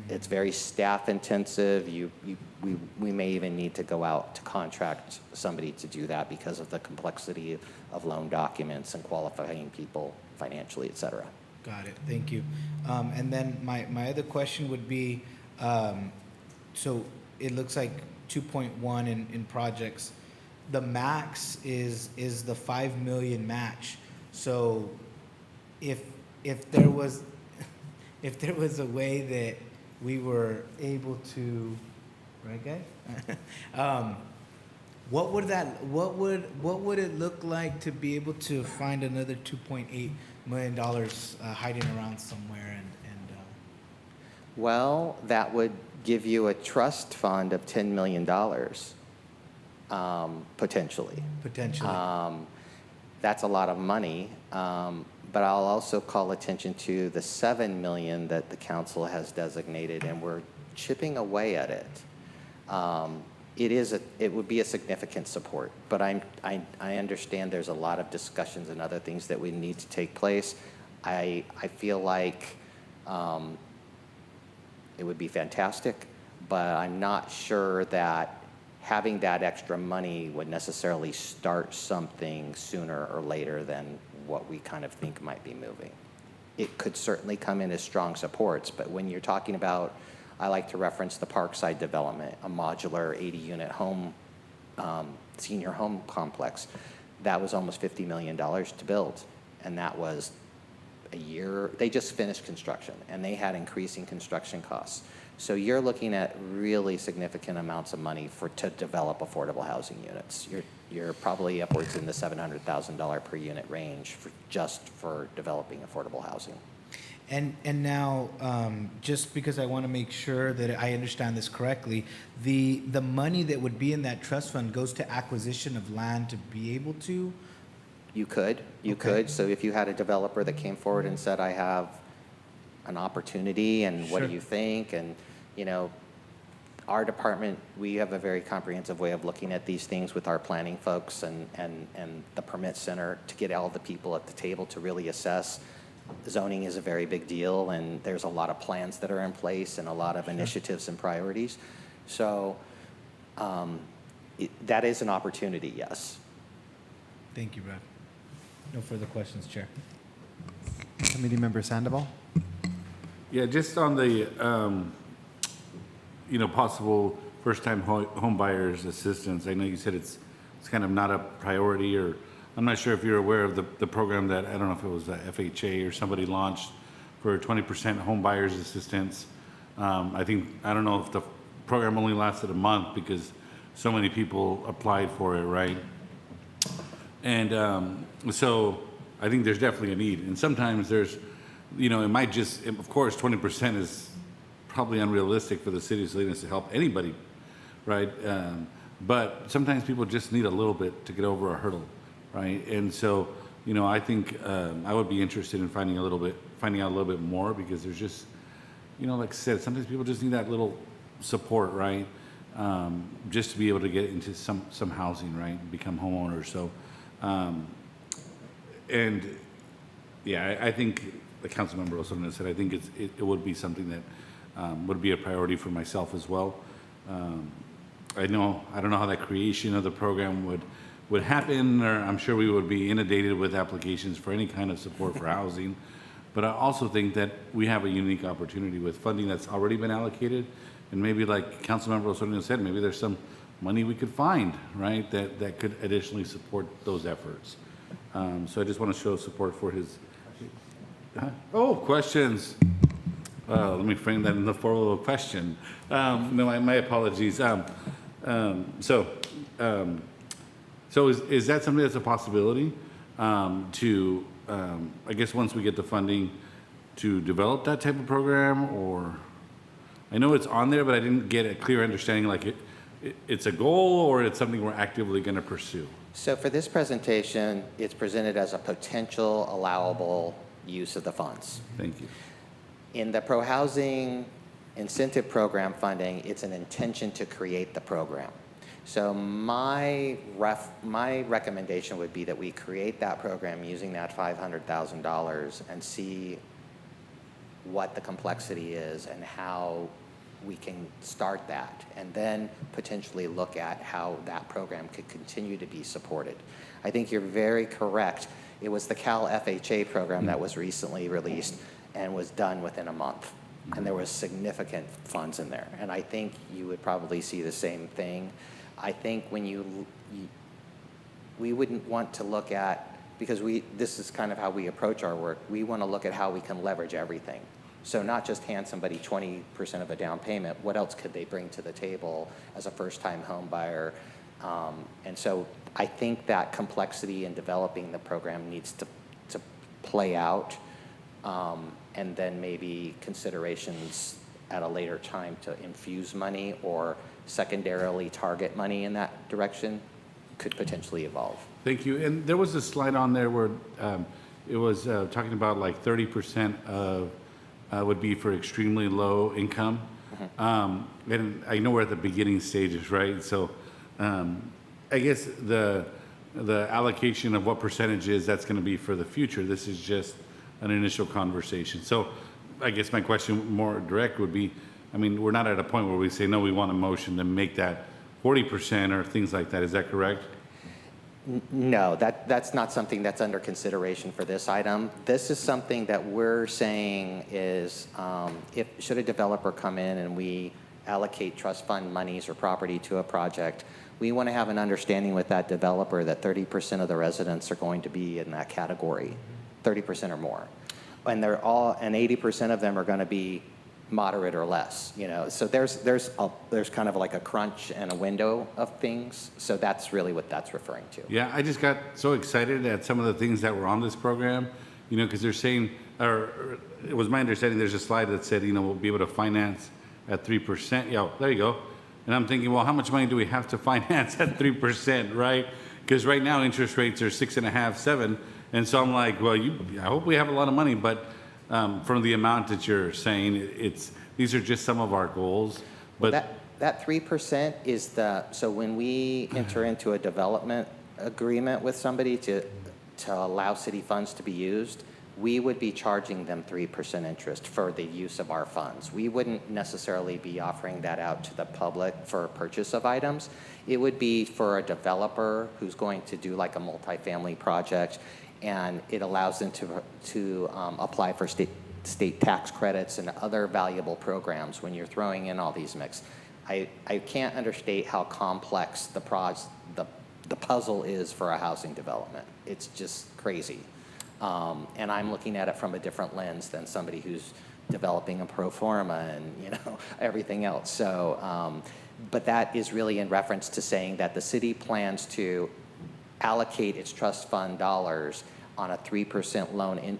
It's very staff intensive. We may even need to go out to contract somebody to do that because of the complexity of loan documents and qualifying people financially, et cetera. got it, thank you. And then my other question would be, so it looks like 2.1 in projects. The max is the 5 million match. So if there was a way that we were able to, right, guys? What would it look like to be able to find another $2.8 million hiding around somewhere and Well, that would give you a trust fund of $10 million, potentially. potentially? That's a lot of money, but I'll also call attention to the $7 million that the council has designated, and we're chipping away at it. It would be a significant support, but I understand there's a lot of discussions and other things that would need to take place. I feel like it would be fantastic, but I'm not sure that having that extra money would necessarily start something sooner or later than what we kind of think might be moving. It could certainly come in as strong supports, but when you're talking about, I like to reference the Parkside development, a modular 80-unit home, senior home complex. That was almost $50 million to build, and that was a year. They just finished construction, and they had increasing construction costs. So you're looking at really significant amounts of money to develop affordable housing units. You're probably upwards in the $700,000 per unit range just for developing affordable housing. And now, just because I want to make sure that I understand this correctly, the money that would be in that trust fund goes to acquisition of land to be able to? You could. So if you had a developer that came forward and said, I have an opportunity, and what do Sure. you think? And, our department, we have a very comprehensive way of looking at these things with our planning folks and the permit center to get all the people at the table to really assess. Zoning is a very big deal, and there's a lot of plans that are in place and a lot of initiatives and priorities. So that is an opportunity, yes. Thank you, Brad. No further questions, Chair. Committee Member Sandoval? Yeah, just on the, possible first-time home buyers assistance. I know you said it's kind of not a priority, or I'm not sure if you're aware of the program that, I don't know if it was the FHA or somebody launched for 20% home buyers assistance. I don't know if the program only lasted a month because so many people applied for it, right? And so I think there's definitely a need. And sometimes there's, it might just, of course, 20% is probably unrealistic for the city of Salinas to help anybody, right? But sometimes people just need a little bit to get over a hurdle, right? And so, I think I would be interested in finding out a little bit more, because there's just, like I said, sometimes people just need that little support, right? Just to be able to get into some housing, right? Become homeowners. So, and yeah, I think the council member also said, I think it would be something that would be a priority for myself as well. I don't know how that creation of the program would happen, or I'm sure we would be inundated with applications for any kind of support for housing. But I also think that we have a unique opportunity with funding that's already been allocated, and maybe like Councilmember Osorio said, maybe there's some money we could find, right, that could additionally support those efforts. So I just want to show support for his. Questions. Let me frame that in the form of a question. No, my apologies. So is that something that's a possibility to, I guess once we get the funding, to develop that type of program? Or I know it's on there, but I didn't get a clear understanding, like it's a goal or it's something we're actively going to pursue? So for this presentation, it's presented as a potential allowable use of the funds. Thank you. In the pro-housing incentive program funding, it's an intention to create the program. So my recommendation would be that we create that program using that $500,000 and see what the complexity is and how we can start that, and then potentially look at how that program could continue to be supported. I think you're very correct. It was the Cal FHA program that was recently released and was done within a month. And there was significant funds in there. And I think you would probably see the same thing. I think when we wouldn't want to look at, because this is kind of how we approach our work, we want to look at how we can leverage everything. So not just hand somebody 20% of a down payment, what else could they bring to the table as a first-time home buyer? And so I think that complexity in developing the program needs to play out, and then maybe considerations at a later time to infuse money or secondarily target money in that direction could potentially evolve. Thank you. And there was a slide on there where it was talking about like 30% of would be for extremely low income. And I know we're at the beginning stages, right? So I guess the allocation of what percentage is that's going to be for the future, this is just an initial conversation. So I guess my question more direct would be, I mean, we're not at a point where we say, no, we want a motion to make that 40% or things like that. Is that correct? No, that's not something that's under consideration for this item. This is something that we're saying is, should a developer come in and we allocate trust fund monies or property to a project, we want to have an understanding with that developer that 30% of the residents are going to be in that category, 30% or more. And they're all, and 80% of them are going to be moderate or less, you know. So there's kind of like a crunch and a window of things. So that's really what that's referring to. Yeah, I just got so excited at some of the things that were on this program, you know, because they're saying, or it was my understanding, there's a slide that said, you know, we'll be able to finance at 3%. Yeah, there you go. And I'm thinking, well, how much money do we have to finance at 3%, right? Because right now interest rates are 6.5, 7. And so I'm like, well, I hope we have a lot of money, but from the amount that you're saying, these are just some of our goals. But well, that 3% is so when we enter into a development agreement with somebody to allow city funds to be used, we would be charging them 3% interest for the use of our funds. We wouldn't necessarily be offering that out to the public for purchase of items. It would be for a developer who's going to do like a multifamily project, and it allows them to apply for state tax credits and other valuable programs when you're throwing in all these mix. I can't understate how complex the puzzle is for a housing development. It's just crazy. And I'm looking at it from a different lens than somebody who's developing a pro forma and, you know, everything else. So, but that is really in reference to saying that the city plans to allocate its trust fund dollars on a 3% loan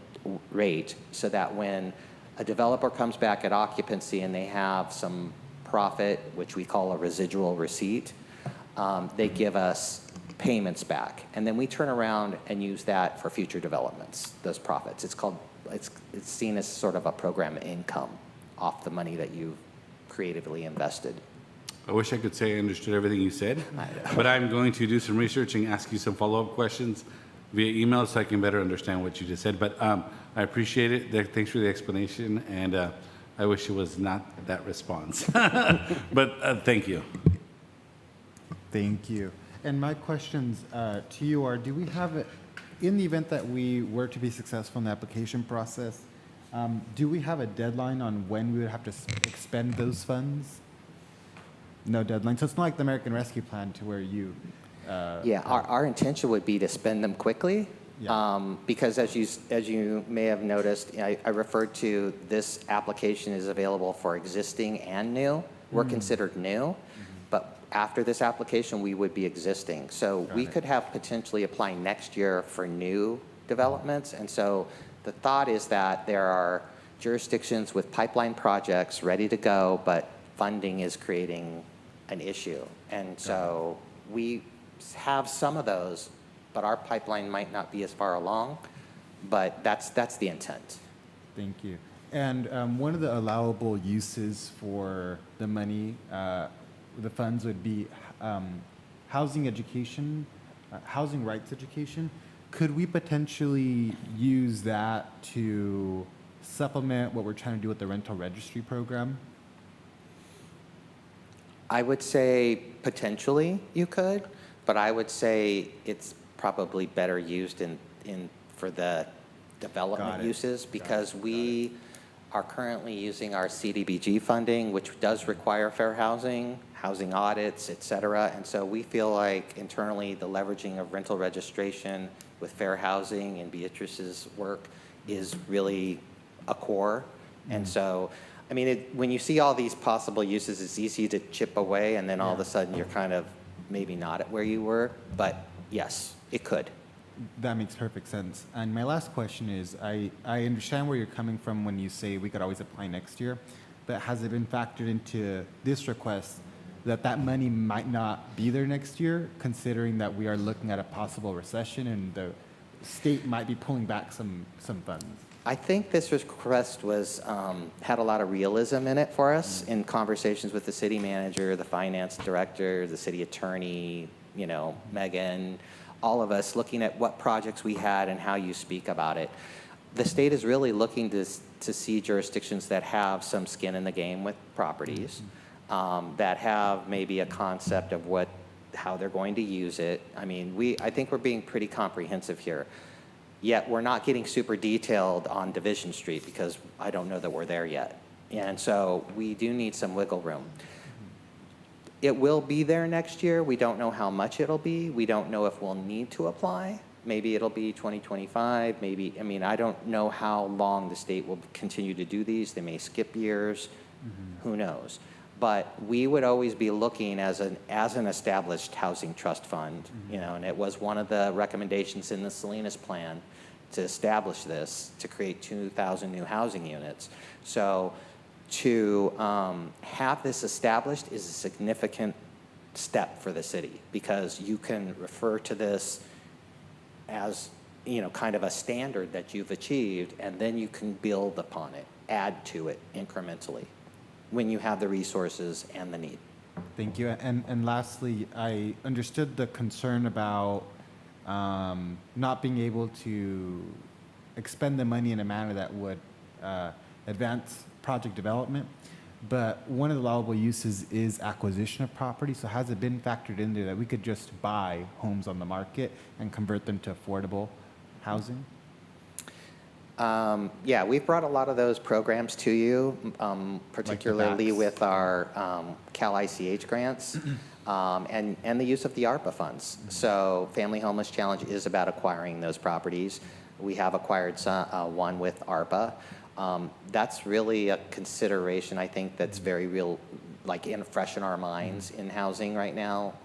rate, so that when a developer comes back at occupancy and they have some profit, which we call a residual receipt, they give us payments back, and then we turn around and use that for future developments, those profits. It's seen as sort of a program income off the money that you've creatively invested. I wish I could say I understood everything you said, but I'm going to do some research and ask you some follow-up questions via email so I can better understand what you just said. But I appreciate it. Thanks for the explanation, and I wish it was not that response. But thank you. Thank you. And my questions to you are, do we have, in the event that we were to be successful in the application process, do we have a deadline on when we would have to expend those funds? No deadline. So it's not like the American Rescue Plan to where you... yeah, our intention would be to spend them quickly. Yeah. Because as you may have noticed, I referred to this application is available for existing and new. We're considered new, but after this application, we would be existing. So we could have potentially applying next year for new developments. And so the thought is that there are jurisdictions with pipeline projects ready to go, but funding is creating an issue. And so we have some of those, but our pipeline might not be as far along, but that's the intent. Thank you. And one of the allowable uses for the money, the funds would be housing education, housing rights education. Could we potentially use that to supplement what we're trying to do with the rental registry program? I would say potentially you could, but I would say it's probably better used for the development Got it. uses because we are currently using our CDBG funding, which does require fair housing, housing audits, et cetera. And so we feel like internally the leveraging of rental registration with fair housing and Beatrice's work is really a core. And so, I mean, when you see all these possible uses, it's easy to chip away and then all of a sudden you're kind of maybe not at where you were, but yes, it could. That makes perfect sense. And my last question is, I understand where you're coming from when you say we could always apply next year, but has it been factored into this request that that money might not be there next year, considering that we are looking at a possible recession and the state might be pulling back some funds? I think this request was had a lot of realism in it for us in conversations with the city manager, the finance director, the city attorney, you know, Megan, all of us looking at what projects we had and how you speak about it. The state is really looking to see jurisdictions that have some skin in the game with properties, that have maybe a concept of how they're going to use it. I mean, I think we're being pretty comprehensive here. Yet we're not getting super detailed on Division Street because I don't know that we're there yet. And so we do need some wiggle room. It will be there next year. We don't know how much it'll be. We don't know if we'll need to apply. Maybe it'll be 2025. Maybe, I mean, I don't know how long the state will continue to do these. They may skip years. Who knows? But we would always be looking as an established housing trust fund, you know, and it was one of the recommendations in the Salinas plan to establish this, to create 2,000 new housing units. So to have this established is a significant step for the city because you can refer to this as, you know, kind of a standard that you've achieved, and then you can build upon it, add to it incrementally when you have the resources and the need. Thank you. And lastly, I understood the concern about not being able to expend the money in a manner that would advance project development. But one of the allowable uses is acquisition of property. So has it been factored in there that we could just buy homes on the market and convert them to affordable housing? Yeah, we've brought a lot of those programs to you, particularly with our Cal ICH grants and the use of the ARPA funds. So Family Homeless Challenge is about acquiring those properties. We have acquired one with ARPA. That's really a consideration, I think, that's very real, like fresh in our minds in housing right now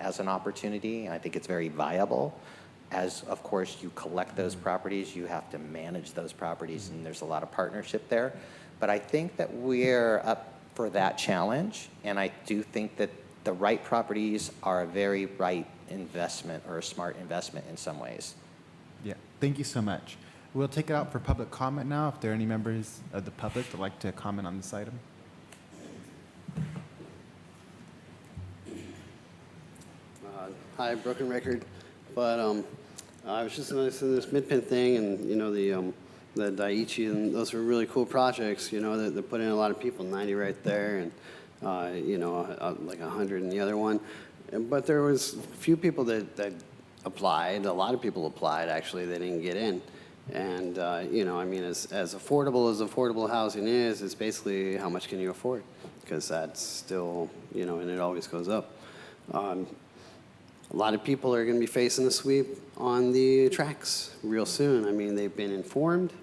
as an opportunity. I think it's very viable. As, of course, you collect those properties, you have to manage those properties, and there's a lot of partnership there. But I think that we're up for that challenge, and I do think that the right properties are a very right investment or a smart investment in some ways. Yeah, thank you so much. We'll take it out for public comment now. If there are any members of the public that would like to comment on this item. Hi, broken record, but I was just noticing this Midpin thing, and you know the Daiichi, and those were really cool projects. You know, they're putting in a lot of people, 90 right there, and you know, like 100 in the other one. But there was a few people that applied. A lot of people applied. Actually, they didn't get in. And you know, I mean, as affordable housing is, it's basically how much can you afford? Because that's still, you know, and it always goes up. A lot of people are going to be facing a sweep on the tracks real soon. I mean, they've been informed,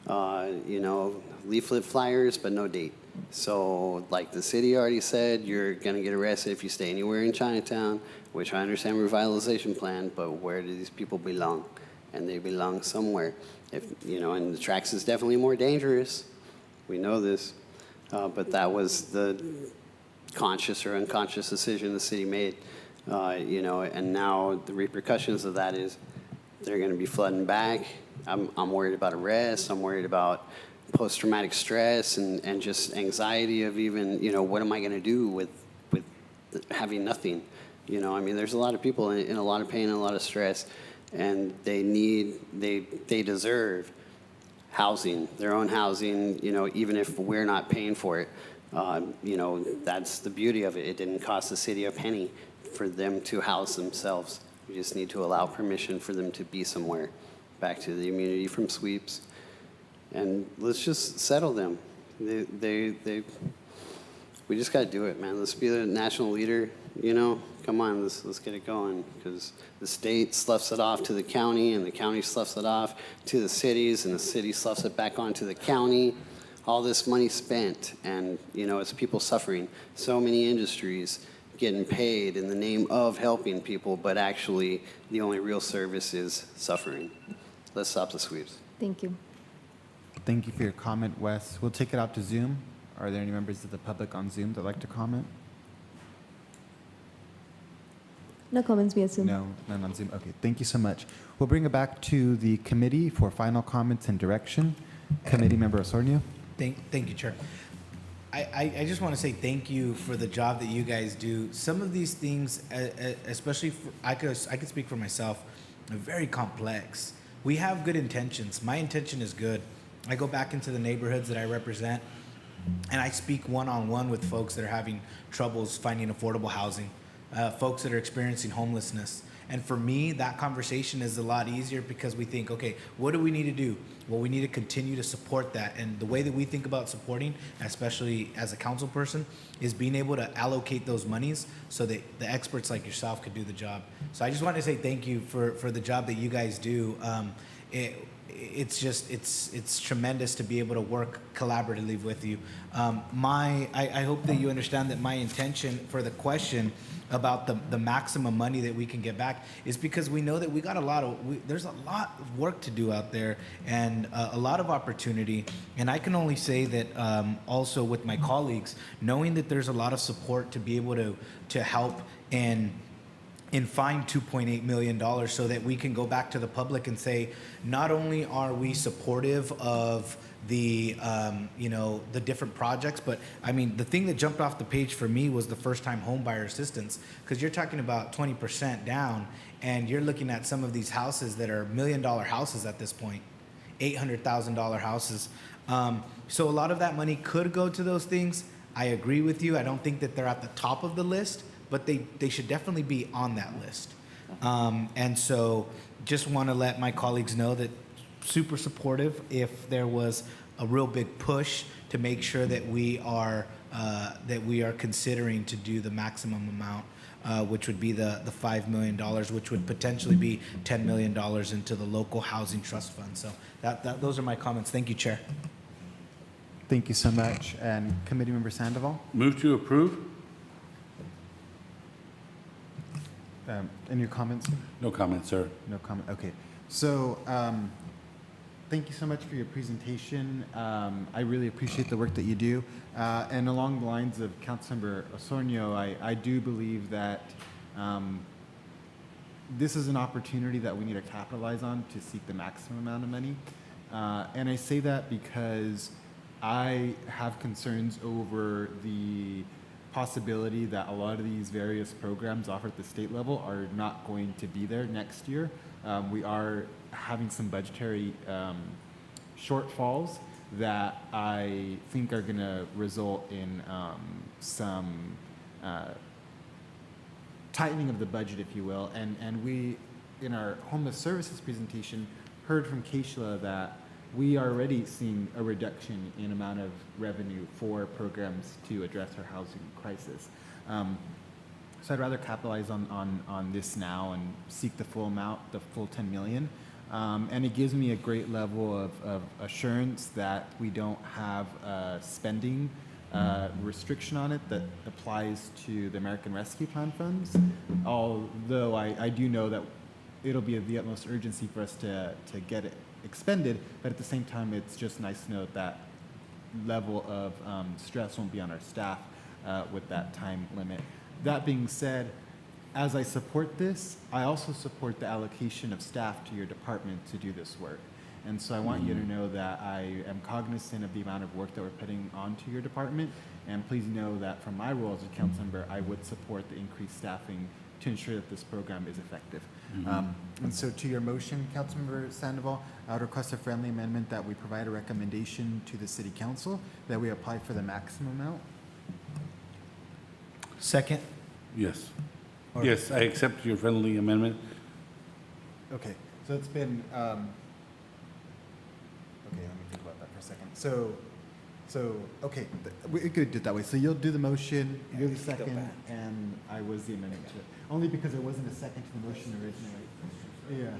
you know, leaflet flyers, but no date. So, like the city already said, you're going to get arrested if you stay anywhere in Chinatown, which I understand revitalization plan, but where do these people belong? And they belong somewhere. If, you know, and the tracks is definitely more dangerous. We know this. But that was the conscious or unconscious decision the city made. You know, and now the repercussions of that is they're going to be flooding back. I'm worried about arrests. I'm worried about post-traumatic stress and just anxiety of even, what am I going to do with having nothing? I mean, there's a lot of people in a lot of pain and a lot of stress, and they deserve housing, their own housing, even if we're not paying for it. That's the beauty of it. It didn't cost the city a penny for them to house themselves. We just need to allow permission for them to be somewhere. Back to the immunity from sweeps. And let's just settle them. We just got to do it, man. Let's be the national leader, Come on, let's get it going. Because the state sloughs it off to the county, and the county sloughs it off to the cities, and the city sloughs it back on to the county. All this money spent, and, it's people suffering. So many industries getting paid in the name of helping people, but actually the only real service is suffering. Let's stop the sweeps. Thank you. Thank you for your comment, Wes. We'll take it out to Zoom. Are there any members of the public on Zoom that like to comment? No comments via Zoom. No, none on Zoom. Okay, thank you so much. We'll bring it back to the committee for final comments and direction. Committee Member Osornio. Thank you, Chair. I just want to say thank you for the job that you guys do. Some of these things, especially I could speak for myself, are very complex. We have good intentions. My intention is good. I go back into the neighborhoods that I represent, and I speak one-on-one with folks that are having troubles finding affordable housing, folks that are experiencing homelessness. And for me, that conversation is a lot easier because we think, okay, what do we need to do? Well, we need to continue to support that. And the way that we think about supporting, especially as a council person, is being able to allocate those monies so that the experts like yourself could do the job. So I just want to say thank you for the job that you guys do. It's tremendous to be able to work collaboratively with you. I hope that you understand that my intention for the question about the maximum money that we can get back is because we know that we got there's a lot of work to do out there, and a lot of opportunity. And I can only say that also with my colleagues, knowing that there's a lot of support to be able to help and find $2.8 million so that we can go back to the public and say, not only are we supportive of the different projects, but I mean, the thing that jumped off the page for me was the first-time home buyer assistance, because you're talking about 20% down, and you're looking at some of these houses that are $1 million houses at this point, $800,000 houses. So a lot of that money could go to those things. I agree with you. I don't think that they're at the top of the list, but they should definitely be on that list. And so just want to let my colleagues know that super supportive if there was a real big push to make sure that we are considering to do the maximum amount, which would be the $5 million, which would potentially be $10 million into the local housing trust fund. So those are my comments. Thank you, Chair. Thank you so much. And Committee Member Sandoval? Move to approve? Any comments? No comment, sir. No comment. Okay. So thank you so much for your presentation. I really appreciate the work that you do. And along the lines of Councilmember Osornio, I do believe that this is an opportunity that we need to capitalize on to seek the maximum amount of money. And I say that because I have concerns over the possibility that a lot of these various programs offered at the state level are not going to be there next year. We are having some budgetary shortfalls that I think are going to result in some tightening of the budget, if you will. And we, in our homeless services presentation, heard from Keishla that we are already seeing a reduction in amount of revenue for programs to address our housing crisis. So I'd rather capitalize on this now and seek the full amount, the full 10 million. And it gives me a great level of assurance that we don't have a spending restriction on it that applies to the American Rescue Plan funds. Although I do know that it'll be of the utmost urgency for us to get it expended, but at the same time, it's just nice to know that level of stress won't be on our staff with that time limit. That being said, as I support this, I also support the allocation of staff to your department to do this work. And so I want you to know that I am cognizant of the amount of work that we're putting onto your department. And please know that from my role as a council member, I would support the increased staffing to ensure that this program is effective. And so to your motion, Councilmember Sandoval, I would request a friendly amendment that we provide a recommendation to the City Council that we apply for the maximum amount. Second. Yes. Yes, I accept your friendly amendment. Okay, so it's been, okay, let me think about that for a second. Okay, we could do it that way. So you'll do the motion, you're the second, and I was the amendment to it. Only because there wasn't a second to the motion originally. Yeah.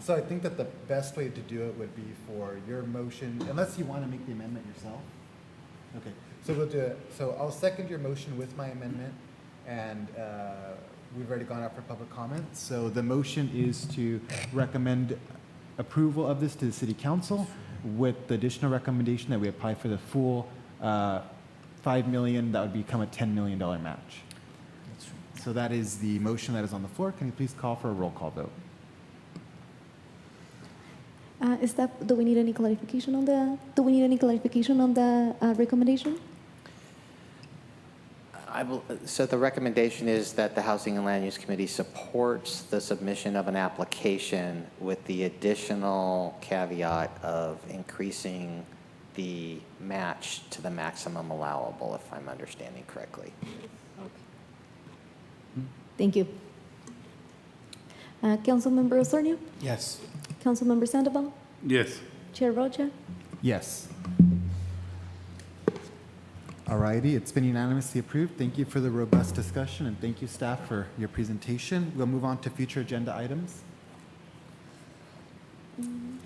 So I think that the best way to do it would be for your motion, unless you want to make the amendment yourself. Okay, so we'll do it. So I'll second your motion with my amendment, and we've already gone out for public comment. So the motion is to recommend approval of this to the City Council with the additional recommendation that we apply for the full $5 million. That would become a $10 million match. So that is the motion that is on the floor. Can you please call for a roll call vote? Do we need any clarification on the recommendation? So the recommendation is that the Housing and Land Use Committee supports the submission of an application with the additional caveat of increasing the match to the maximum allowable, if I'm understanding correctly. Thank you. Councilmember Osornio? Yes. Councilmember Sandoval? Yes. Chair Rocha? Yes. Alrighty, it's been unanimously approved. Thank you for the robust discussion, and thank you, staff, for your presentation. We'll move on to future agenda items.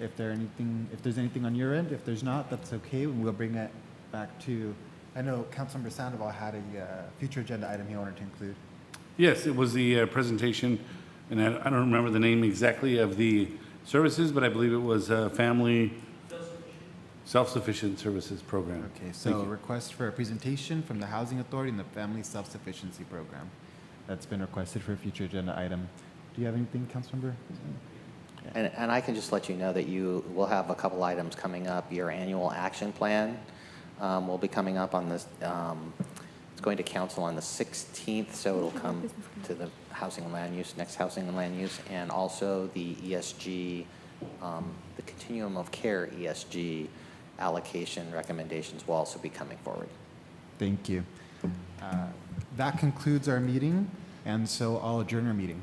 If there's anything on your end, if there's not, that's okay. We'll bring it back to, I know Councilmember Sandoval had a future agenda item he wanted to include. Yes, it was the presentation, and I don't remember the name exactly of the services, but I believe it was Family Self-Sufficient Services Program. Okay, so a request for a presentation from the Housing Authority and the Family Self-Sufficiency Program. That's been requested for a future agenda item. Do you have anything, Councilmember? And I can just let you know that you will have a couple items coming up. Your annual action plan will be coming up on this. It's going to council on the 16th, so it'll come to the Housing and Land Use, next Housing and Land Use, and also the ESG, the Continuum of Care ESG allocation recommendations will also be coming forward. Thank you. That concludes our meeting, and so I'll adjourn our meeting.